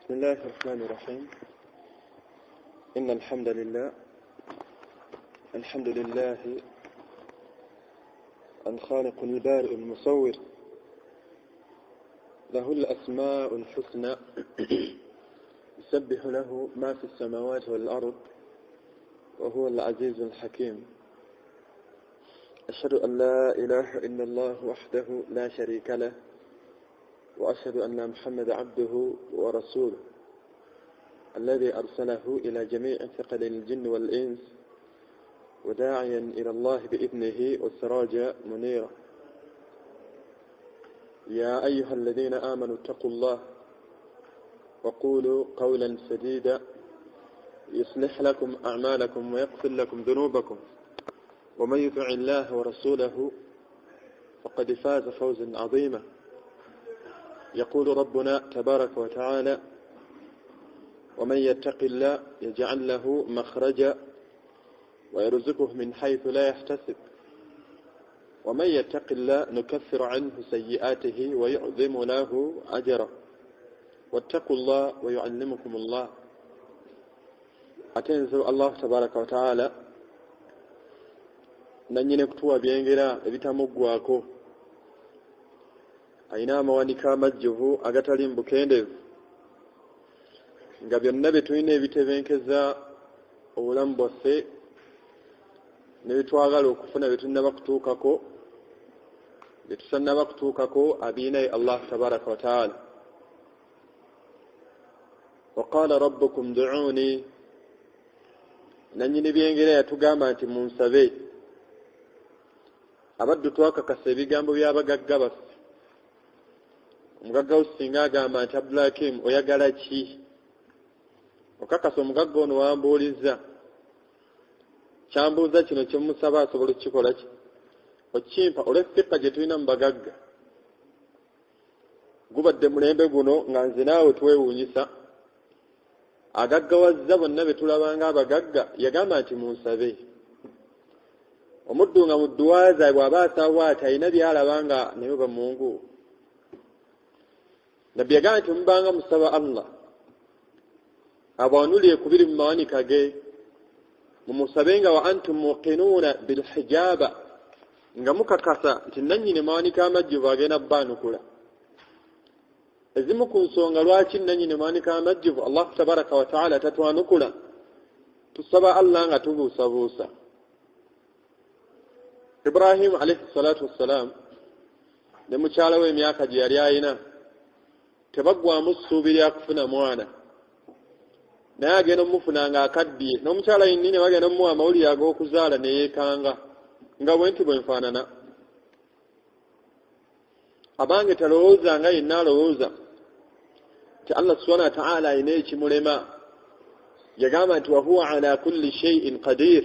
بسم الله الرحمن الرحيم. إن الحمد لله الخالق البارئ المصور، له الأسماء الحسنى، يسبح له ما في السماوات والأرض، وهو العزيز الحكيم. أشهد أن لا إله إلا الله وحده لا شريك له، وأشهد أن محمد عبده ورسوله الذي أرسله إلى جميع ثقل الجن والإنس، وداعيا إلى الله بإذنه وسراجا منيرا. يا أيها الذين آمنوا اتقوا الله وقولوا قولا سديدا يصلح لكم أعمالكم ويغفر لكم ذنوبكم، ومن يطع الله ورسوله فقد فاز فوزا عظيما. يقول ربنا تبارك وتعالى: ومن يتق الله يجعل له مخرجا ويرزقه من حيث لا يحتسب، ومن يتق الله نكفر عنه سيئاته ويعظم له أجرا، واتقوا الله ويعلمكم الله. أتنزل الله تبارك وتعالى نني نكتوى بينجرا بتمقواكو aina amawanika majjuvu agatali mbukendevu nga byonna betulina ebitebenkeza obulamu bwaffe nebitwagala okufuna betunaba kutuukako betusanaba kutuukako abiinaye Allah tabaraka wa taala. waqala rabbukum du'uni, nanyini byengera yatugamba nti munsabe. abaddu twakakasa ebigambo by'abagagga baffe. omugagga osinga agamba nti Abdulakim oyagala ki? okakasa omugagga ono wambuuliza kyambuuza kino kyemusaba asobola okukikola ki? okimpa olw'effika gye tulina mu bagagga. gubadde mulembe guno nga nze naawe twewuunyisa. agaggawazza bonna betulabanga abagagga yagamba nti munsabe. omuddu nga mu dduwaaza bw'aba asaawaata alina byalabanga naye bamungu. nabbi yagamba nti mubanga musaba Allah abwanuliye kubiri mu mawanika ge, mumusabenga wa antum muqinuuna bilhijaba, nga mukakasa nti nannyini mawanika amajjuvu agenda bbaanukula. ezimu ku nsonga lwaki nannyini mawanika amajjuvu Allah tabaraka wa taala tatwanukula, tusaba Allah nga tubuusabuusa. Ibrahim alayhi salatu wassalam ne mukyala we emyaka gye yali ayina tebaggwamu ssuubi lya kufuna mwana, naye agenda omufuna nga akaddiye. n'omukyala yennyini bagenda omuwa amawulire ag'okuzaala ne yeekanga nga bwe nti bwe nfaanana. abange talowooza nga yenna alowooza nti Allah subhanahu wa ta'ala ayina ekimulema. yagamba nti wahuwa ala kulli shay'in qadir.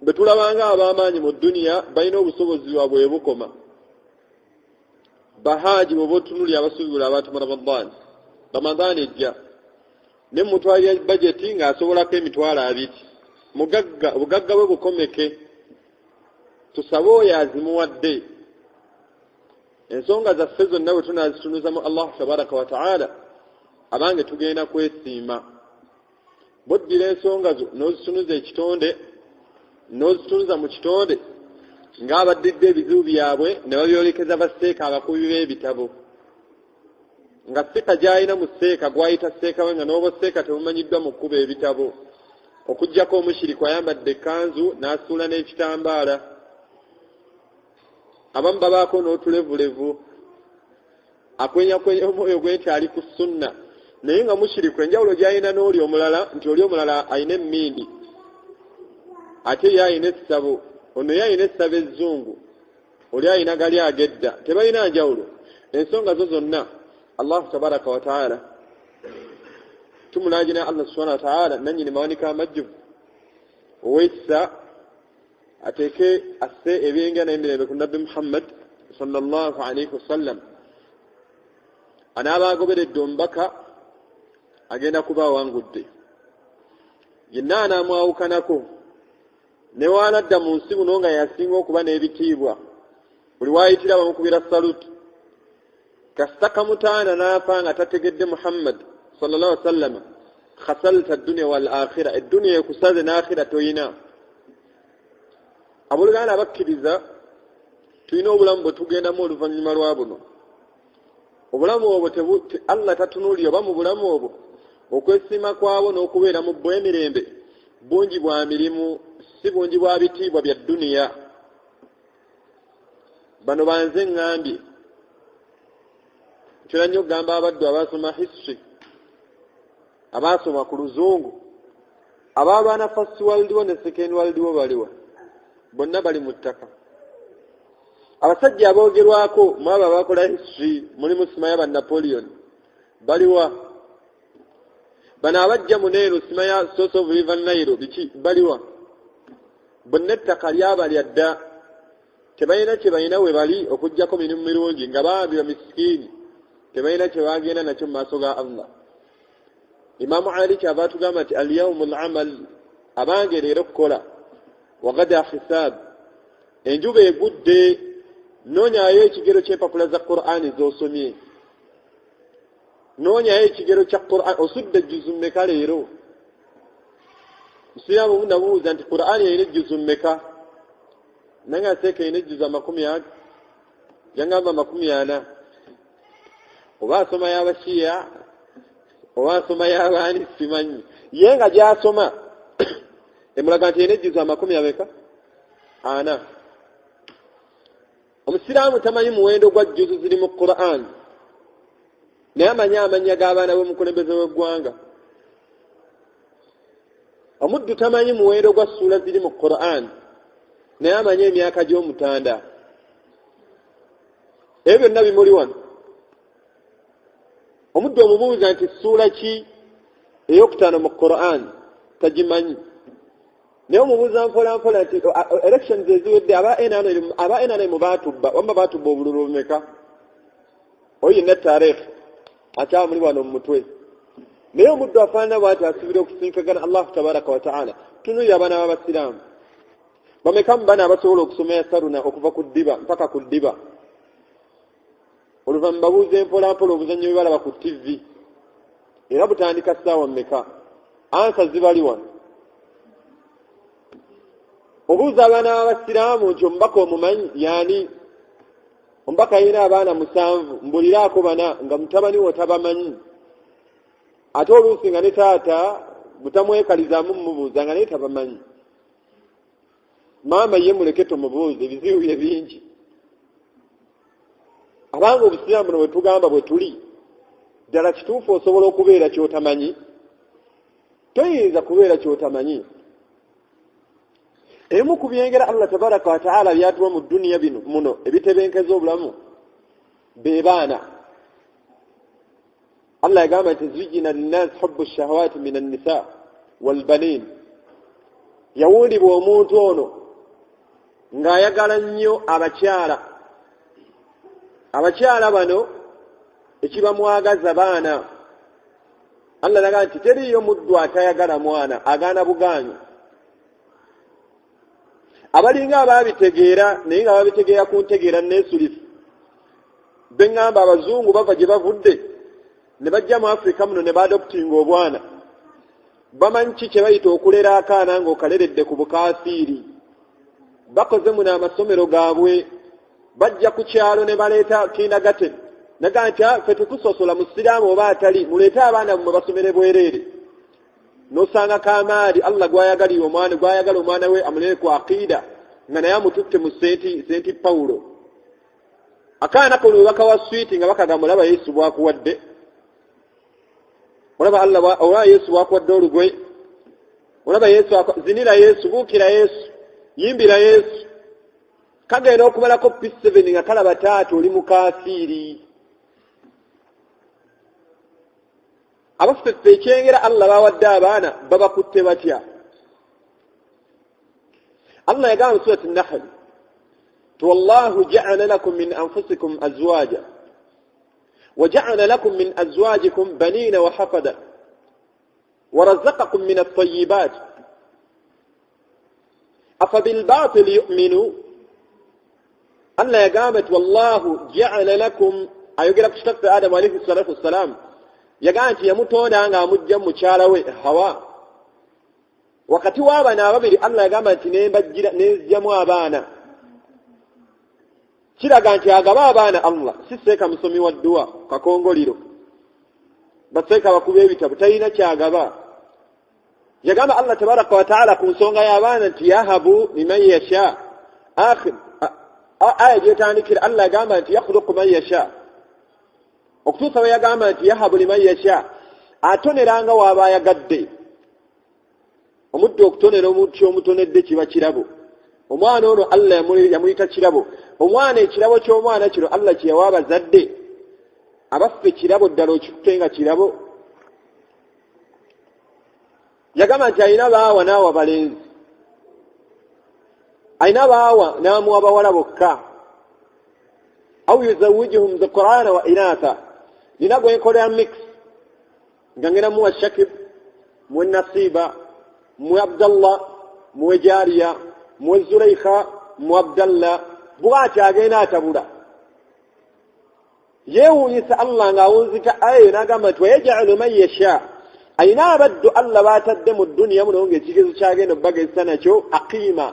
bwe tulabanga ab'amaanyi mu dduniya balina obusobozi bwabwe bukoma. bahaji bwoba otunulira abasuubula abantu mu Ramadaan ejja ne mutwalira bajeti ng'asobolako emitwalo 2, obugagga bwe bukomeke. tusabe oyo azimuwadde. ensonga zaffe zonna bwe tunaazitunuza mu Allah tabaraka wa taala abange tugenda kwesiima. boddira ensonga zo n'ozitunuza ekitonde, n'ozitunuza mu kitonde ng'abaddidde ebizibu byabwe ne babyolekeza basseeka abakubi b'ebitabo. nga seeka gy'alina mu seeka gw'ayita seeka we nga n'oba seeka tebumanyiddwa mu kkuba ebitabo, okugjako omushiriku ayambadde ekkanzu n'asuula n'ekitambaala. abamu babaako n'otulevulevu, akwenyakwenya omwoyo gwe nti ali ku sunna, naye nga mushiriku enjawulo gy'alina n'oli omulala nti oli omulala alina emmindi ate ye alina essabo, ono ye alina essabo ezzungu, oli alina gali agedda, tebalina njawulo. ensonga zo zonna Allah tabaraka wa taala tumulaajina Allah subhanahu wa taala nannyini mawanika amajjuvu ow'ekisa ateeke asse ebyenga n'emirembe ku nabbi Muhammad sallallahu alaihi wasallam. anaaba agoberedde omubaka agenda kuba awangudde. yenna anaamwawukanako newaanadda mu nsi muno nga yasinga okuba n'ebitiibwa, buli waayitira bamukubira saluti. kasitaka mutaana n'afa nga tategedde Muhammad sallallahu alaihi wasallam khasalta ad-dunya wal akhirah, ad-dunya ekusaze n'akhira toyina. Abooluganda abakkiriza tulina obulamu bwe tugendamu oluvannyuma lwa buno. Obulamu obwo Allah tatunuulira oba mu bulamu obwo okwesiima kwabo n'okubeera mu bw'emirembe bungi bwa mirimu, si bungi bwa bitiibwa bya dduniya. Bano banze ngambye ntera nnyo okugamba abaddu abaasoma history, abaasoma ku luzungu, ababaana first world war ne second world war baliwa, bonna bali mu ttaka. Abasajja aboogerwako mwabo abakola history mulimu Simaya ba Napoleon baliwa, bano abajja muneero Simaya source of river Nile biki baliwa, bonna ettaka lyabali adda, tebalina kye balina we bali okuggyako mirimu mirungi nga bambi bamisikini, tebalina kye bagenda nakyo mu maaso ga Allah. Imaamu Ali kyava tugamba nti al-yawmul amal, abange leero kukola, wa gada hisaab, enjuba egudde, noonyayo ekigero ky'empapula za Qur'ani z'osomye, noonyayo ekigero kya Qur'ani, osudde juzu mmeka leero? Musiraamu munabuuza nti Qur'ani erina juzu mmeka? Nange aseeka erina juzu 40, yangamba 40. Oba asoma y'Abashiya oba asoma y'abaani simanyi, ye nga gy'asoma emulaga nti erina juzu 40. Omusiraamu tamanyi muwendo gwa juzu ziri mu Qur'an, naye amanyi amannya g'abaana b'omukulembeze w'eggwanga. Omuddu tamanyi muwendo gwa ssuula ziri mu Qur'an, naye amanyi emyaka gy'omutanda. Ebyo byonna bimuli wano. Omuddu omubuuza nti ssuula ki ey'okutaano mu Qur'an tagimanyi, naye omubuuza mpola mpola nti elections eziwedde aba enana mu baatubba, wamma baatubba obululu bumeka? Oyo yenna taarikhi akyamuli wano mu mutwe. Naye omuddu afaanana bw'ati asubira okusinkagana Allah tabaraka wa ta'ala. Tunuulira abaana b'Abasiraamu bameka mu bana abasobola okusoma Yasaruna okuva ku ddiba mpaka ku ddiba, oluvannyuma babuuze mpola mpola obuzannyo bwe balaba ku TV, era butandika ssaawa mmeka? Ansa zibali wano. Obuuza abaana b'Abasiraamu nti omubaka omumanyi yani? Omubaka yina abaana 7, mbuliraako 4 nga mutabani wo tabamanyi. Ate oluusi nga ne taata butamwekalizaamu mumubuuza nga naye tabamanyi. Maama ye muleke tumubuuze, ebizibu bye bingi. Abanga Obusiraamu bwe tugamba bwe tuli, ddala kituufu osobola okubeera ky'otamanyi? Toyinza kubeera ky'otamanyi. Emu ku byengera Allah tabaraka wa ta'ala byatuwa mu dduniya bino muno ebitebenkeza obulamu be baana. Allah yagamba nti zujjina linnaasi hubbu shahawati min an-nisaa wal baniin, yawulibwa omuntu ono ng'ayagala nnyo abakyala. Abakyala bano ekibamwagaza baana. Allah yagamba nti teriyo muddu atayagala mwana, agaana bugaanyi. Abalinga ababitegeera naye nga babitegeera ku ntegeera neesulifu, be ngamba abazungu bava gye bavudde ne bajja mu Afrika muno ne baadoptinga obwana, bamanyi ki kye bayita okulera akaana ng'okaleredde ku bukafiiri. Bakoze muno amasomero gaabwe, bajja ku kyalo ne baleeta kindagate, naga nti ffe tetusosola musiraamu oba atali, muleete abaana mmwe basomere bwereere. Nosanga kamaali Allah gwayagalira omwana, gwayagala omwana we amulere ku aqida, nga naye amututte mu senti Pawulo. Akaana ko lwebaka wa switi nga bakagamba olaba Yesu bwakuwadde, olaba Allah olaba Yesu bwakuwadde olugwe, olaba Yesu zinira Yesu, buukira Yesu, yimbira Yesu. Kagenda okubalako P7 nga kalaba taata oli mukafiiri. Abaffe ekyengera Allah bawadde abaana babakutte batya? Allah yagamba mu surati An-Nahl, wallahu ja'ala lakum min anfusikum azwaja wa ja'ala lakum min azwajikum banina wa hafada wa razaqakum min at-tayyibat afa bil batil yu'minu. Allah yagamba wallahu ja'ala lakum ayogera ku kitaffe Adamu alayhi salatu wassalam yagaa nti yamutonda nga amujja mukyala we Hawa wakati w'abaana ababiri Allah yagamba nti nezjamu abaana kiraga nti agaba abaana Allah si seeka musomi wa dduwa kakongoliro baseeka bakuba ebitabu talina kyagaba yagamba Allah tabaraka wa taala ku nsonga y'abaana nti yahabu liman yasha akhir aya gyetandikira Allah yagamba nti yakhluqu man yasha okutuusa we yagamba nti yahabu liman yasha atoneranga waaba ayagadde omudde okutonera omuntu omutonedde kiba kirabo omwana ono Allah yamuyita kirabo omwana ekirabo ky'omwana kino Allah kye yawa abazadde abaffe kirabo ddala okikutenga kirabo yagamba nti alina baawa n'awa balenzi alina baawa n'amuwa bawala bokka aw yuzawijuhum dhukrana wa inatha nina gwenkolera mix nga ngena muwa Shakib muwe Nasiba muwe Abdallah muwe Jariya muwe Zulaikha muwe Abdallah bw'ati agenda atabula yeewuunyisa Allah ng'awunzika ayo n'agamba nti wayaj'alu man yasha ayina abaddu Allah baatadde mu dduniya muno ng'ekigezo kyagenda obbagezesa nakyo aqiima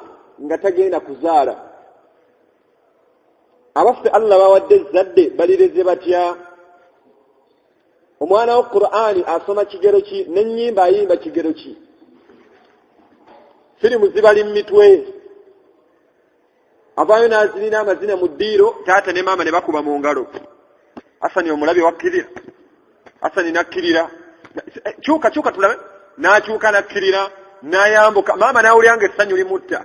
nga tagenda kuzaala abaffe Allah bawadde ezzadde balireze batya omwana wa Qur'ani asoma kigero ki n'ennyimba ayimba kigero ki firimu zibali mu mitwe avaayo n'azirina amazina mu ddiiro taata ne maama ne bakuba mu ngalo Asani omulabi wakkirira Asani nakkirira kyuka tulabe n'akyuka nakkirira n'ayambuka maama n'awulyanga essanyu limutta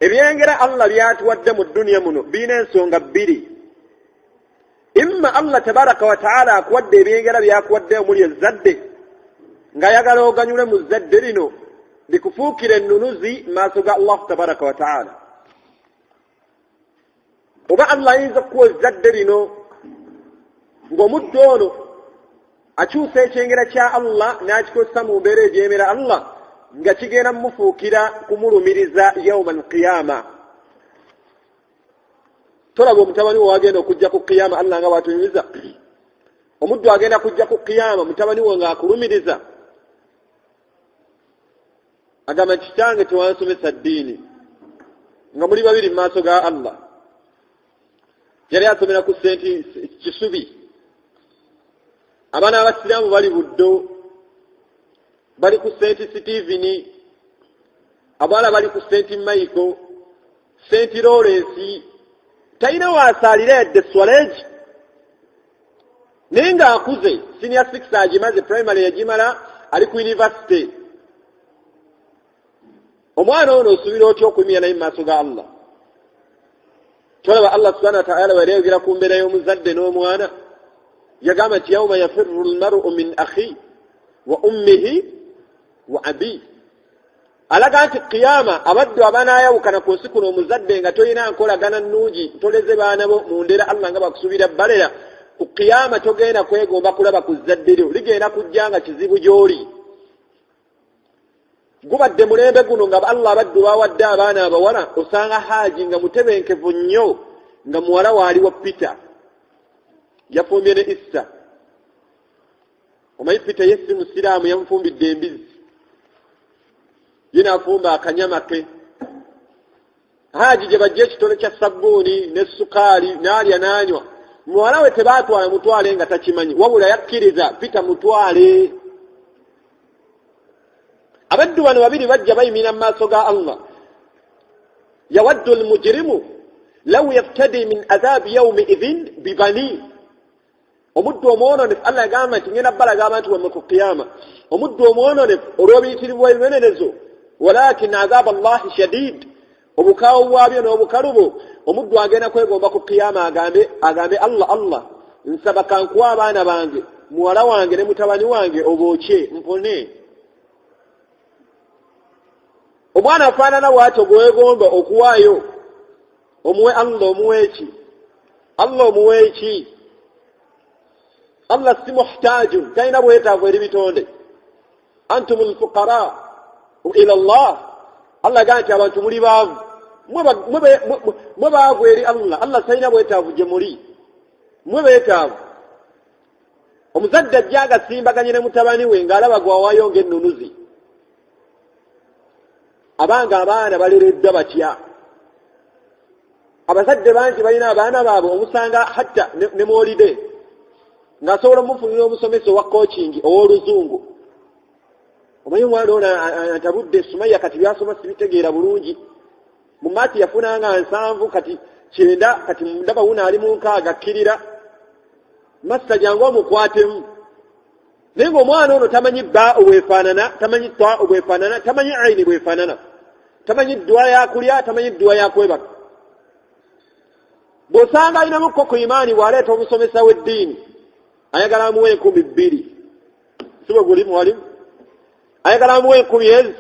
ebyengera Allah byatuwadde mu dduniya muno birina ensonga bbiri imma Allah tabaraka wa taala akuwadde ebyengera byakuwadde omuli ezzadde ng'ayagala oganyule mu zzadde lino likufuukira ennunuzi maaso ga Allah tabaraka wa taala oba Allah ayinza okuwa ezzadde lino ng'omuddu ono akyusa ekyengera kya Allah n'akikozesa mu mbeera egyemera Allah nga kigenda mumufuukira kumulumiriza yawma alqiyama tolaba omutabani wo agenda okujja ku qiyama Allah nga bw'atunyumiza omuddu agenda kujja ku qiyama mutabani wo ng'akulumiriza agamba nti kitange tewansomesa ddiini nga muli babiri mu maaso ga Allah yali asomera ku senti Kisubi abaana abasiraamu bali Buddo bali ku senti Steveni abawala bali ku senti Michael senti Lawrence talina waasaalira yadde Swalage naye ng'akuze senior 6 agimaze primary yagimala ali ku university omwana ono osuubira otya okuyimira naye mu maaso ga Allah tolaba Allah subhanahu wa ta'ala bali ayogera ku mbeera y'omuzadde n'omwana yagamba nti yawma yafirru almar'u min akhi wa ummihi wa abi alaga nti qiyama abaddu abanaayawukana ku nsi kuno omuzadde nga tolina nkolagana nnungi ntoleze baana bo mu ndeera Allah nga bakusuubira balera ku qiyama togenda kwegomba kulaba ku zzadde lyo ligenda kujja nga kizibu gy'oli gubadde mulembe guno nga Allah abaddu bawadde abaana abawala osanga Haaji nga mutebenkevu nnyo nga muwala waali wa Peter yafumbye ne Easter omanyi Peter yesi musiraamu yamufumbidde embizi yina afumba akanyama ke Haaji gye bajja ekitole kya sabbuuni ne sukaali n'alya n'anywa muwala we tebaatwala mutwale nga takimanyi wabula yakkiriza Peter mutwale abaddu bano babiri bajja bayimira mu maaso ga Allah yawaddu almujrimu law yaftadi min adhabi yawmi idhin bibani omuddu omwononefu Allah yagamba nti ngenda balaga abantu bamwe ku qiyama omuddu omwononefu olw'obiyitirivu ebibonerezo walakin adhab Allahi shadid obukaawo bwabyo n'obukalubo omuddu agenda kwegomba ku qiyama agambe Allah nsaba kankuwa abaana bange muwala wange ne mutabani wange obookye mpone omwana afaanana bw'atyo gwegomba okuwaayo omuwe Allah omuweeki Allah omuweeki Allah si muhtaaju talina bwetaavu eri bitonde antumul fuqara ila Allah Allah gaa nti abantu muli baavu mwe baavu eri Allah sayina bwetaavu gye muli mwe beetaavu. Omuzadde ajja agasimbaganye ne mutabani we ng'alaba gwawaayo ng'ennunuzi. Abanga abaana balereddwa batya. Abazadde bangi balina abaana baabwe omusanga hatta ne mwolide ng'asobola omufunira omusomesa owa coaching ow'oluzungu. Omanyi omwana ono antabudde Sumaya kati byasoma sibitegeera bulungi. Mu maati yafunanga 7 kati 9 kati ndaba wuno ali mu 6 akkirira. Masta jangu omukwatemu. Naye ng'omwana ono tamanyi bba obwefaanana, tamanyi twa obwefaanana, tamanyi aini bwefaanana, tamanyi ddwa ya kulya, tamanyi ddwa ya kwebaka. Bw'osanga alinamuko ku imaani bw'aleeta omusomesa w'eddiini ayagala amuwe 2,000. Si bwe guli mwalimu? Ayagala amuwe 10,000.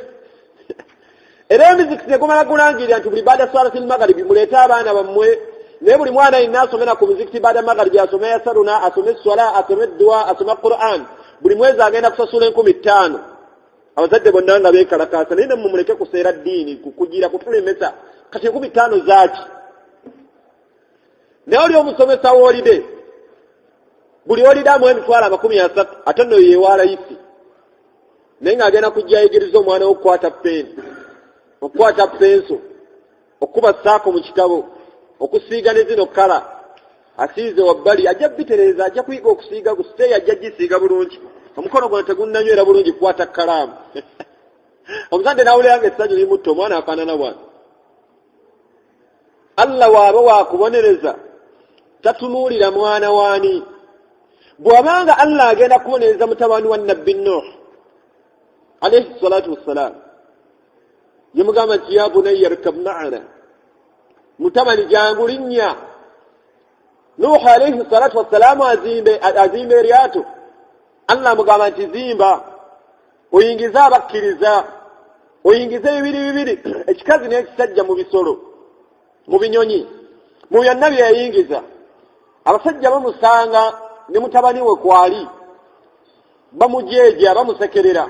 Era emizikiti negumala gulangirira nti buli baada salatil magharibi muleete abaana bammwe. Naye buli mwana yenna asomera ku muzikiti baada magharibi asome yasaluna, asome swala, asome dua, asome Qur'an. Buli mwezi agenda kusasula 5,000. Abazadde bonna nga beekalakaasa naye nammwe muleke kuseera ddiini kukugira kutulemesa kati 5,000 zaaki. Naye oli omusomesa w'olide buli olide amuwa emitwalo 30 ate nno yeewaala isi. Naye ng'agenda kujja ayigiriza omwana w'okukwata peeni, okukwata penso, okuba saako mu kitabo, okusiiga ne zino kala. Asiize wabbali ajja bitereeza, ajja kuyiga okusiiga gusiteeyi ajja gisiiga bulungi. Omukono gwe tegunnanywera bulungi kukwata kalaamu. Omuzadde n'awulira ng'essanyu limutta omwana afaanana bwana. Allah waaba waakubonereza tatunuulira mwana waani. Bw'abanga Allah agenda kubonereza mutabani wa Nabbi Nuh alayhi salatu wassalam yamugamba nti ya bunayya irkab ma'ana, mutabani jangu linnya. Nuh alayhi salatu wassalam azimbe eryato. Allah mugamba nti zimba oyingize abakkiriza, oyingize bibiri ekikazi n'ekisajja mu bisolo mu binyonyi mu byonna bye yayingiza. Abasajja bamusanga ne mutabani we kwali bamujeeja bamusekerera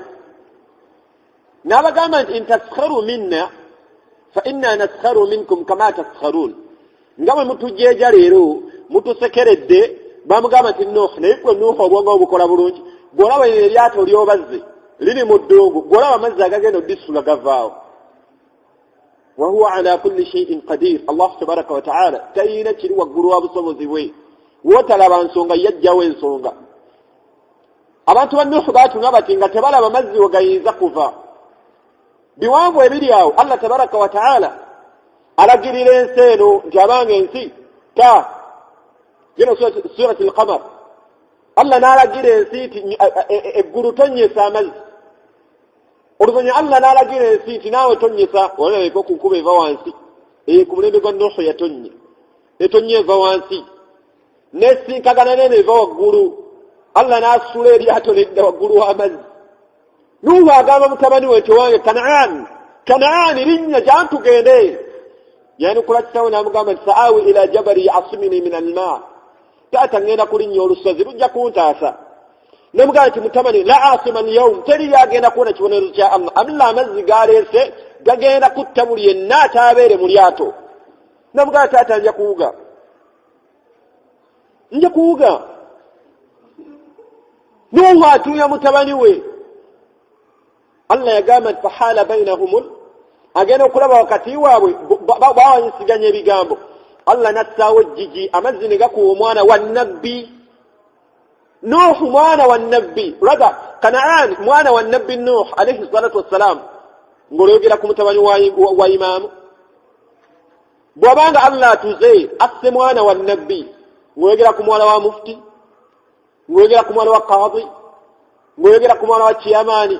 n'abagamba nti intaskharu minna fa inna naskharu minkum kama taskharun. Nga bwe mutujeeja leero mutusekeredde. Bamugamba nti Nuh naye gwe Nuh obwongo obukola bulungi. Gw'olaba eryato ly'obazze liri mu ddungu, gw'olaba amazzi agagenda oddisula gavaawo. Wa huwa ala kulli shay'in qadir. Allah tabaraka wa ta'ala tayina kiri waggulu wa busobozi bwe. Wootalaba nsonga yajjawo ensonga. Abantu ba Nuh baatuna bati nga tebalaba mazzi we gayinza kuva. Biwanvu ebiri awo Allah tabaraka wa ta'ala alagirira ensi eno nti abanga ensi Gino surati al-Qamar. Allah n'alagira ensi nti eggulu tonnyesa amazzi. Oluvannyuma Allah n'alagira ensi nti naawe tonnyesa, olabeko ku nkuba eva wansi. Ku mulembe gwa Nuh yatonnya. Etonnya eva wansi. N'esinkagana n'eno eva waggulu. Allah n'asula eryato nedda waggulu w'amazzi. Nuhu agamba mutabani we wange Kanaan linnya gyantugende. Yanukula kitawe n'amugamba nti sa'awi ila jabali ya'simuni min al-ma'. Taata ngenda kulinnya olusozi lujja kuntaasa. Namugamba nti mutabani la asima al-yawm, teri yagenda kuwona kibonerezo kya Allah. Allah amazzi galeese gagenda kutta buli yenna ataabeere mu lyato. Namugamba taata nja kuwuga. Nuhu atuuya mutabani we. Allah yagamba nti fahala bainahum, agenda okulaba wakati waabwe bawanyisiganya ebigambo. Allah nassaawo ejjiji amazzi ne gakuwa omwana wa Nabbi Nuhu, mwana wa Nabbi Kanaan, mwana wa Nabbi Nuh alayhi salatu wassalam. Ng'oyogera ku mutabani wa imaamu, bw'abanga Allah atuze asse mwana wa Nabbi, ng'oyogera ku mwana wa mufti, ng'oyogera ku mwana wa qadhi, ng'oyogera ku mwana wa kiyamaani.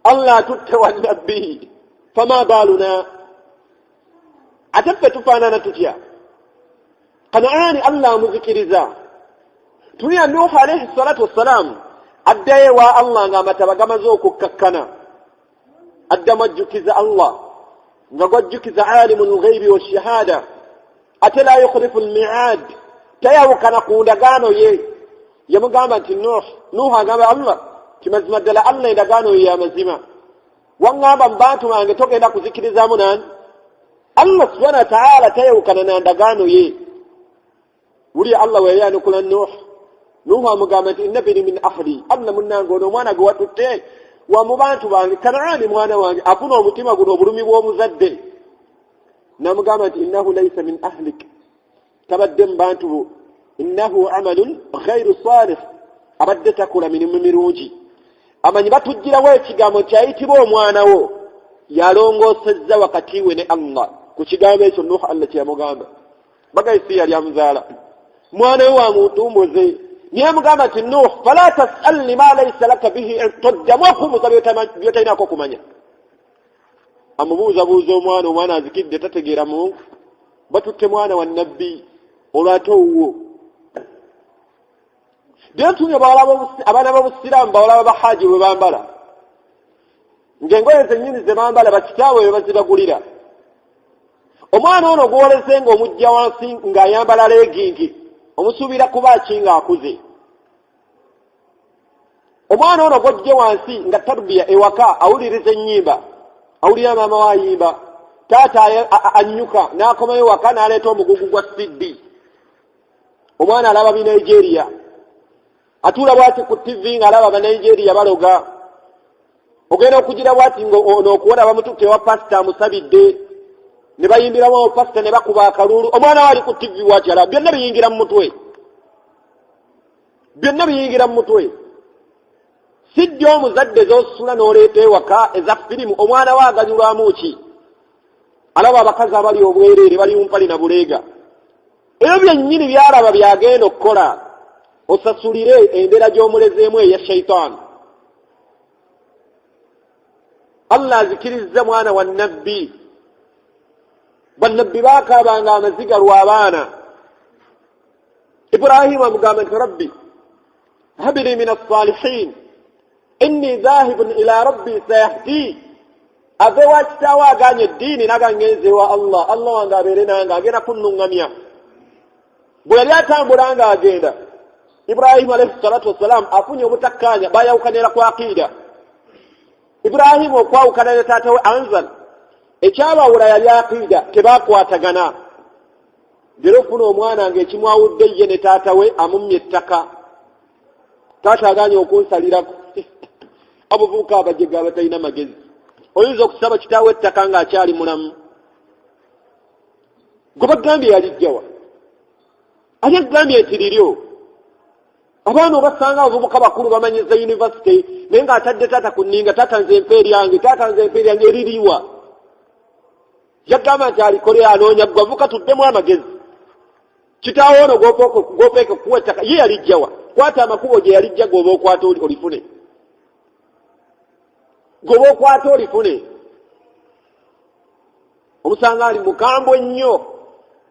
Allah atutte wa Nabbi, fama baluna ate ffe tufaanana tutya? Kanaani Allah amuzikiriza. Tuya Nuh alayhi salatu wassalam addayo wa Allah ng'amataba gamaze okukkakkana. Adda majjukiza Allah nga gwajjukiza alimul ghaibi wash-shahada, ate la yukhlifu al-mi'ad, tayawukana ku ndagaano ye. Yamugamba nti Nuh agamba Allah kimazima ddala Allah endagaano ye y'amazima. Waŋŋamba mu bantu bange togenda kuzikirizamu nani? Allah subhanahu wa ta'ala tayawukana na ndagaano ye wuli Allah we yanukula Nuh amugamba nti inna bini min ahli Allah munango ono mwana gwe watutte wa mu bantu bange Kanaani mwana wange afuna omutima guno obulumi bw'omuzadde namugamba nti innahu laysa min ahlik tabadde mu bantu bo innahu amalun ghayru salih abadde takola mirimu mirungi amanyi batujjirawo ekigambo kyayitibwa omwana wo yalongoosezza wakati we ne Allah ku kigambo ekyo Nuh Allah kyeyamugamba bagayisi yali amuzaala mwana we wamutumbuze niye mugamba nti Nuh fala tasalni ma laysa laka bihi tojjamu okumubuuza byotalinaako okumanya amubuuzabuuza omwana azikidde tategeera Mungu batutte mwana wa nabbi olwate owuwo byentumye abaana b'obusiraamu bawalaba bahaji bwe bambala ng'engoye zennyini ze bambala bakitaabwe bwe bazibagulira omwana ono guwoleze ng'omujja wansi ng'ayambala leegingi omusuubira kuba akinga akuze omwana ono gojje wansi nga tarbiya ewaka awuliriza ennyimba awulira maama waayimba taata annyuka n'akomayo waka n'aleeta omugugu gwa siddi omwana alaba bi Nigeria atuula bwati ku TV ng'alaba Abanigeria baloga ogenda okugira bwati n'okuwona bamututte ewa pasita amusabidde ne bayimbiramu abapasita ne bakuba akalulu omwana wali ku TV bwati alaba byonna biyingira mu mutwe siddi omuzadde z'osula n'oleeta ewaka eza firimu omwana we aganyulwamu ki alaba abakazi abali obwereere bali mumpali na buleega ebyo byennyini byalaba byagenda okukola osasulire endera gy'omulezeemu eya shaitaani Allah azikirizza mwana wa nabbi bannabbi baakaabanga amaziga lw'abaana Ibrahima amugamba nti rabbi habli min as-salihin inni dhahibun ila rabbi sayahdi ave wa kitaawe aganye eddiini nagangenze wa Allah wange abeere nange agenda kunnuŋŋamya bwe yali atambula nga agenda Ibrahima alayhi salatu wassalam afunye obutakkaanya bayawukanira ku aqiida Ibrahima okwawukana ne taata we Anzal ekyabawula yali aqiida tebaakwatagana jero ofuna omwana ng'ekimwawudde ye ne taata we amumye ettaka taata aganye okunsalirako abavubuka abajega abatalina magezi oyinza okusaba kitaawe ettaka ng'akyali mulamu gwe bagambye yalijjawa ani agambye nti liryo abaana obasanga abavubuka bakulu bamanyiza yunivasite naye ng'atadde taata ku nninga taata nze empeeri yange eririwa yagamba nti alikole anoonya gwe avuka tuddemu amagezi kitaawe ono gwopeeka okuwa ettaka ye yalijjawa kwata amakubo gye yalijja gwoba okwata olifune omusanga ali mukambwe nnyo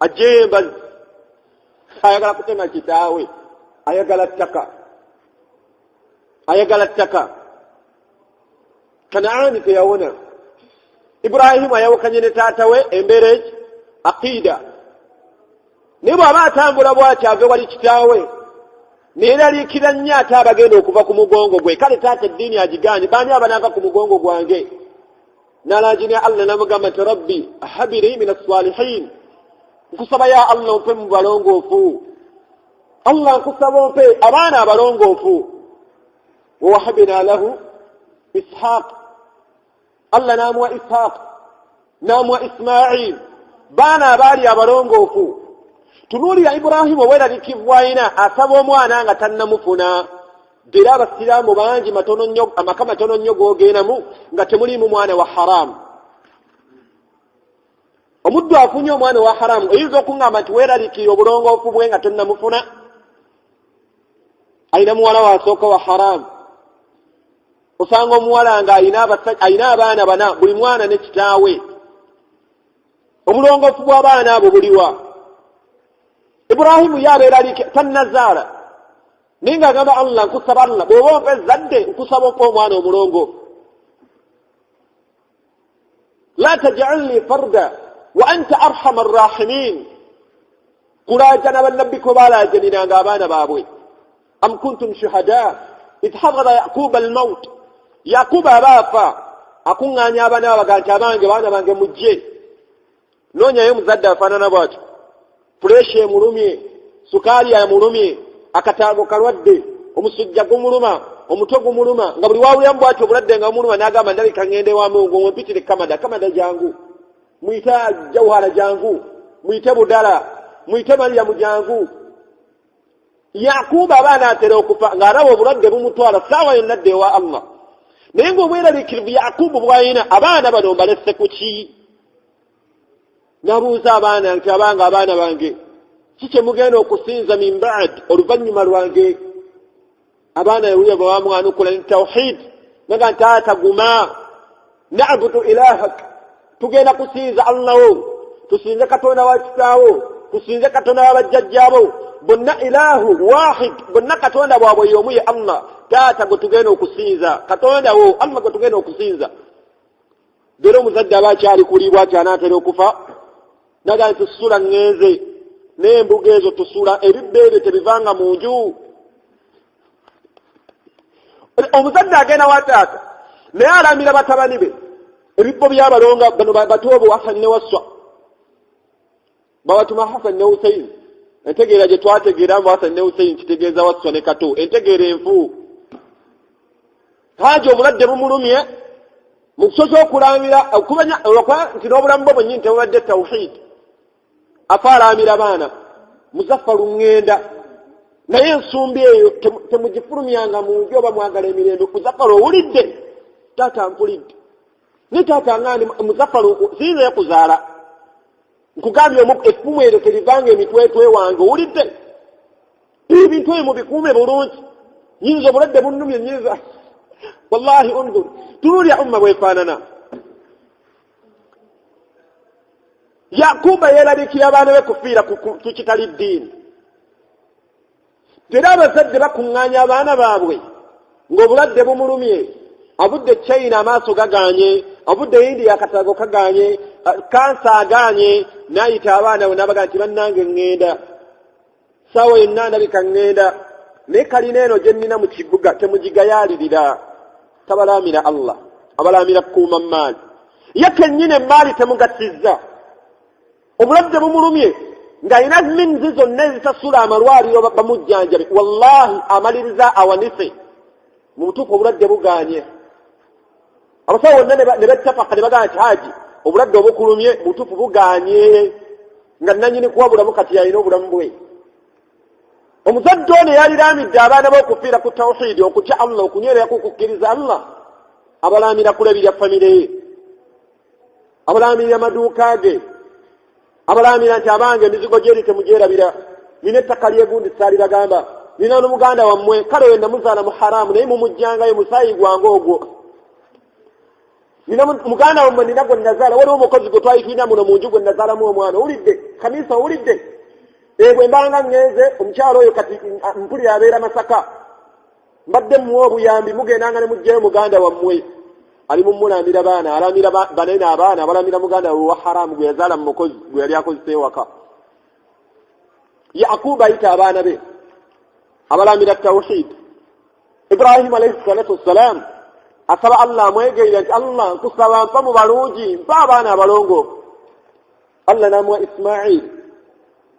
ajjeyo embazi ayagala kutema kitaawe ayagala ttaka Kanaani teyawona Ibrahimu ayawukanye ne taata we embeera eki aqiida naye bw'aba atambula bw'ati ave wali kitaawe neeraliikira nnyo ate abagenda okuva ku mugongo gwe kale taata eddiini agigaanye baani abanava ku mugongo gwange n'alaajina Allah namugamba nti rabbi habiri min as-salihin nkusaba ya Allah ompe mu balongoofu Allah nkusaba ompe abaana abalongoofu wa wahabina lahu ishaq Allah n'amuwa ishaq n'amuwa ismail baana abaali abalongoofu tunuulira Ibrahimu obweraliikirivu ayina asaba omwana nga tannamufuna era abasiraamu bangi amaka matono nnyo googendamu nga temuliimu mwana wa haramu omuddu afunye omwana wa haramu oyinza okuŋŋamba nti weeraliikirira obulongoofu bwe nga tonnamufuna ayina muwala wasooka wa haramu osanga omuwala nga ayina abaana bana buli mwana ne kitaawe obulongoofu bw'abaana abo buliwa Ibrahimu yabeeraliikirira tannazaala naye ng'agamba Allah nkusaba Allah bw'oba ompa ezzadde nkusaba ompa omwana omulongo la taj'alni farda wa anta arhama arrahimin kulaajana bannabbi ko baalaajaniranga abaana baabwe am kuntum shuhada idh hadara yaquba almaut yaquba abaafa akuŋŋaanya abaana babaga nti baana bange mujje noonyayo muzadde afaanana bw'atyo, puresha emulumye, sukaali amulumye, akataago kalwadde, omusujja gumuluma, omutwe gumuluma, nga buli wawuliramu bw'atyo obulwadde nga bumuluma n'agamba ndabika ŋŋende wamu ngo mpitire Kamada jangu, muyite Jawhara jangu, muyite Budala, muyite Mariyamu jangu. Yakuba abaana atera okufa ng'alaba obulwadde bumutwala saawa yonna adda ewa Allah. Naye ng'obweraliikirivu Yakubu bw'alina abaana bano mbalese ku ki? Nabuuza abaana nti abaana bange kiki mugenda okusinza min ba'd oluvannyuma lwange? Abaana yawulira bwe bamwanukula ni tawhid naga ntaata guma na'budu ilahak, tugenda kusinza Allah wo, tusinze Katonda wa kitaawo, tusinze Katonda wa bajjajjaabo, bonna ilahu wahid, bonna Katonda bwabwe y'omu ye Allah. Taata gwe tugenda okusinza, Katonda wo Allah gwe tugenda okusinza. Leero omuzadde aba akyali kulibwa kyanaatera okufa naga nti tusula ŋŋenze n'embuga ezo tusula, ebibbo ebyo tebivanga mu nju. Omuzadde agenda wa taata naye alamira batabani be ebibbo by'abalonga bano batoobo Hassan ne Wasswa, babatuma Hassan ne Hussein. Entegeera gye twategeera mu Hassan ne Hussein kitegeeza Wasswa ne Kato, entegeera enfu. Haji obulwadde bumulumye mu kusoza okulamira okubanya olwokuba nti n'obulamu bwe bwennyini tebubadde tawhid. Afa alamira baana Muzaffaru ŋŋenda, naye ensumbi eyo temugifulumyanga mu nju oba mwagala emirembe. Muzaffaru owulidde? Taata mpulidde. Ne taata ng'ani Muzaffaru siyinza kuzaala, nkugambye effumu eryo terivanga emitwetwe wange, owulidde? Ebintu ebyo mubikuume bulungi. Nyinza obulwadde bunnumye nyinza. Wallahi unzur, tunuulya umma bwefaanana. Yakuba yeeraliikira abaana be kufiira ku kitali ddiini. Era abazadde bakuŋŋaanya abaana baabwe ng'obulwadde bumulumye, abudde China amaaso gaganye, abudde India akataago kaganye, kansa aganye, n'ayita abaana we n'abaga nti bannange ŋŋenda, saawa yonna ndabika ŋŋenda, naye kalina eno gye nnina mu kibuga temugigayaalirira. Tabalaamira Allah, abalaamira kukuuma maali. Ye kennyini emaali temugattizza. Obulwadde bumulumye ng'alina minzi zonna ezisasula amalwaliro bamujjanjabe, wallahi amaliriza awanise, mu butuufu obulwadde buganye. Abasawo bonna ne bettafaka ne bagamba nti haji obulwadde obukulumye mu butuufu buganye, nga nannyini kuwabulamu kati yalina obulamu bwe. Omuzadde ono yaliramidde abaana b'okufiira ku tawhidi, okutya Allah, okunywereraku okukkiriza Allah. Abalaamira kulabirya famire ye, abalaamira amaduuka ge, abalaamira nti abange emizigo gyeri temugyerabira, nina ettaka lyegundi saaliragamba, nina n'omuganda wammwe kale we namuzaala mu haramu naye mumujjangayo musaayi gwange ogwo. Nina muganda wammwe nina gwe nazaala, waliwo omukozi gwe twali tulina muno mu nju gwe nazaalamu omwana. Owulidde Kamisa, owulidde? Bwe mbanga ŋŋenze omukyalo oyo kati mpulira abeera Masaka, mbadde muwa obuyambi, mugendanga ne mugjayo muganda wammwe ali mumulamira baana, alamira banene abaana, abalamira muganda we wa haramu gwe yazaala mu mukozi gwe yali akozesa ewaka. Yakuba ayita abaana be abalamira tawhid. Ibrahim alayhi salatu wassalam asaba Allah amwegeera nti Allah nkusaba mpa mu balungi, mpa abaana abalongoofu. Allah n'amuwa Ismail.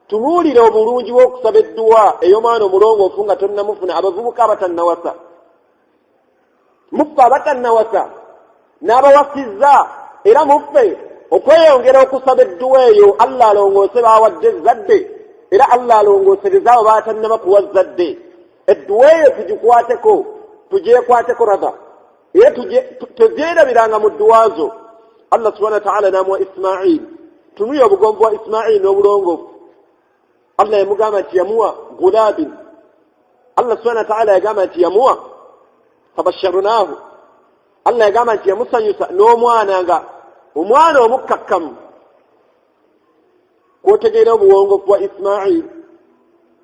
Tumuulire obulungi bw'okusaba edduwa ey'omwana omulongoofu nga tonnamufuna, abavubuka abatannawasa, muffe abatannawasa n'abawasizza, era muffe okweyongera okusaba edduwa eyo Allah alongoose baawadde ezzadde, era Allah alongoosereza abo baatannaba kuwa zzadde. Edduwa eyo tugikwateko, tugyekwateko rada, era tugyerabiranga mu dduwa zo. Allah subhanahu wa ta'ala n'amuwa Ismail. Tunuye obugombo bwa Ismail n'obulongoofu. Allah yamugamba nti yamuwa gulabin. Allah subhanahu wa ta'ala yagamba nti yamuwa fabasharnahu. Allah yagamba nti yamusanyusa n'omwana nga omwana omukkakkamu. Kwotegeera obuwongofu bwa Ismail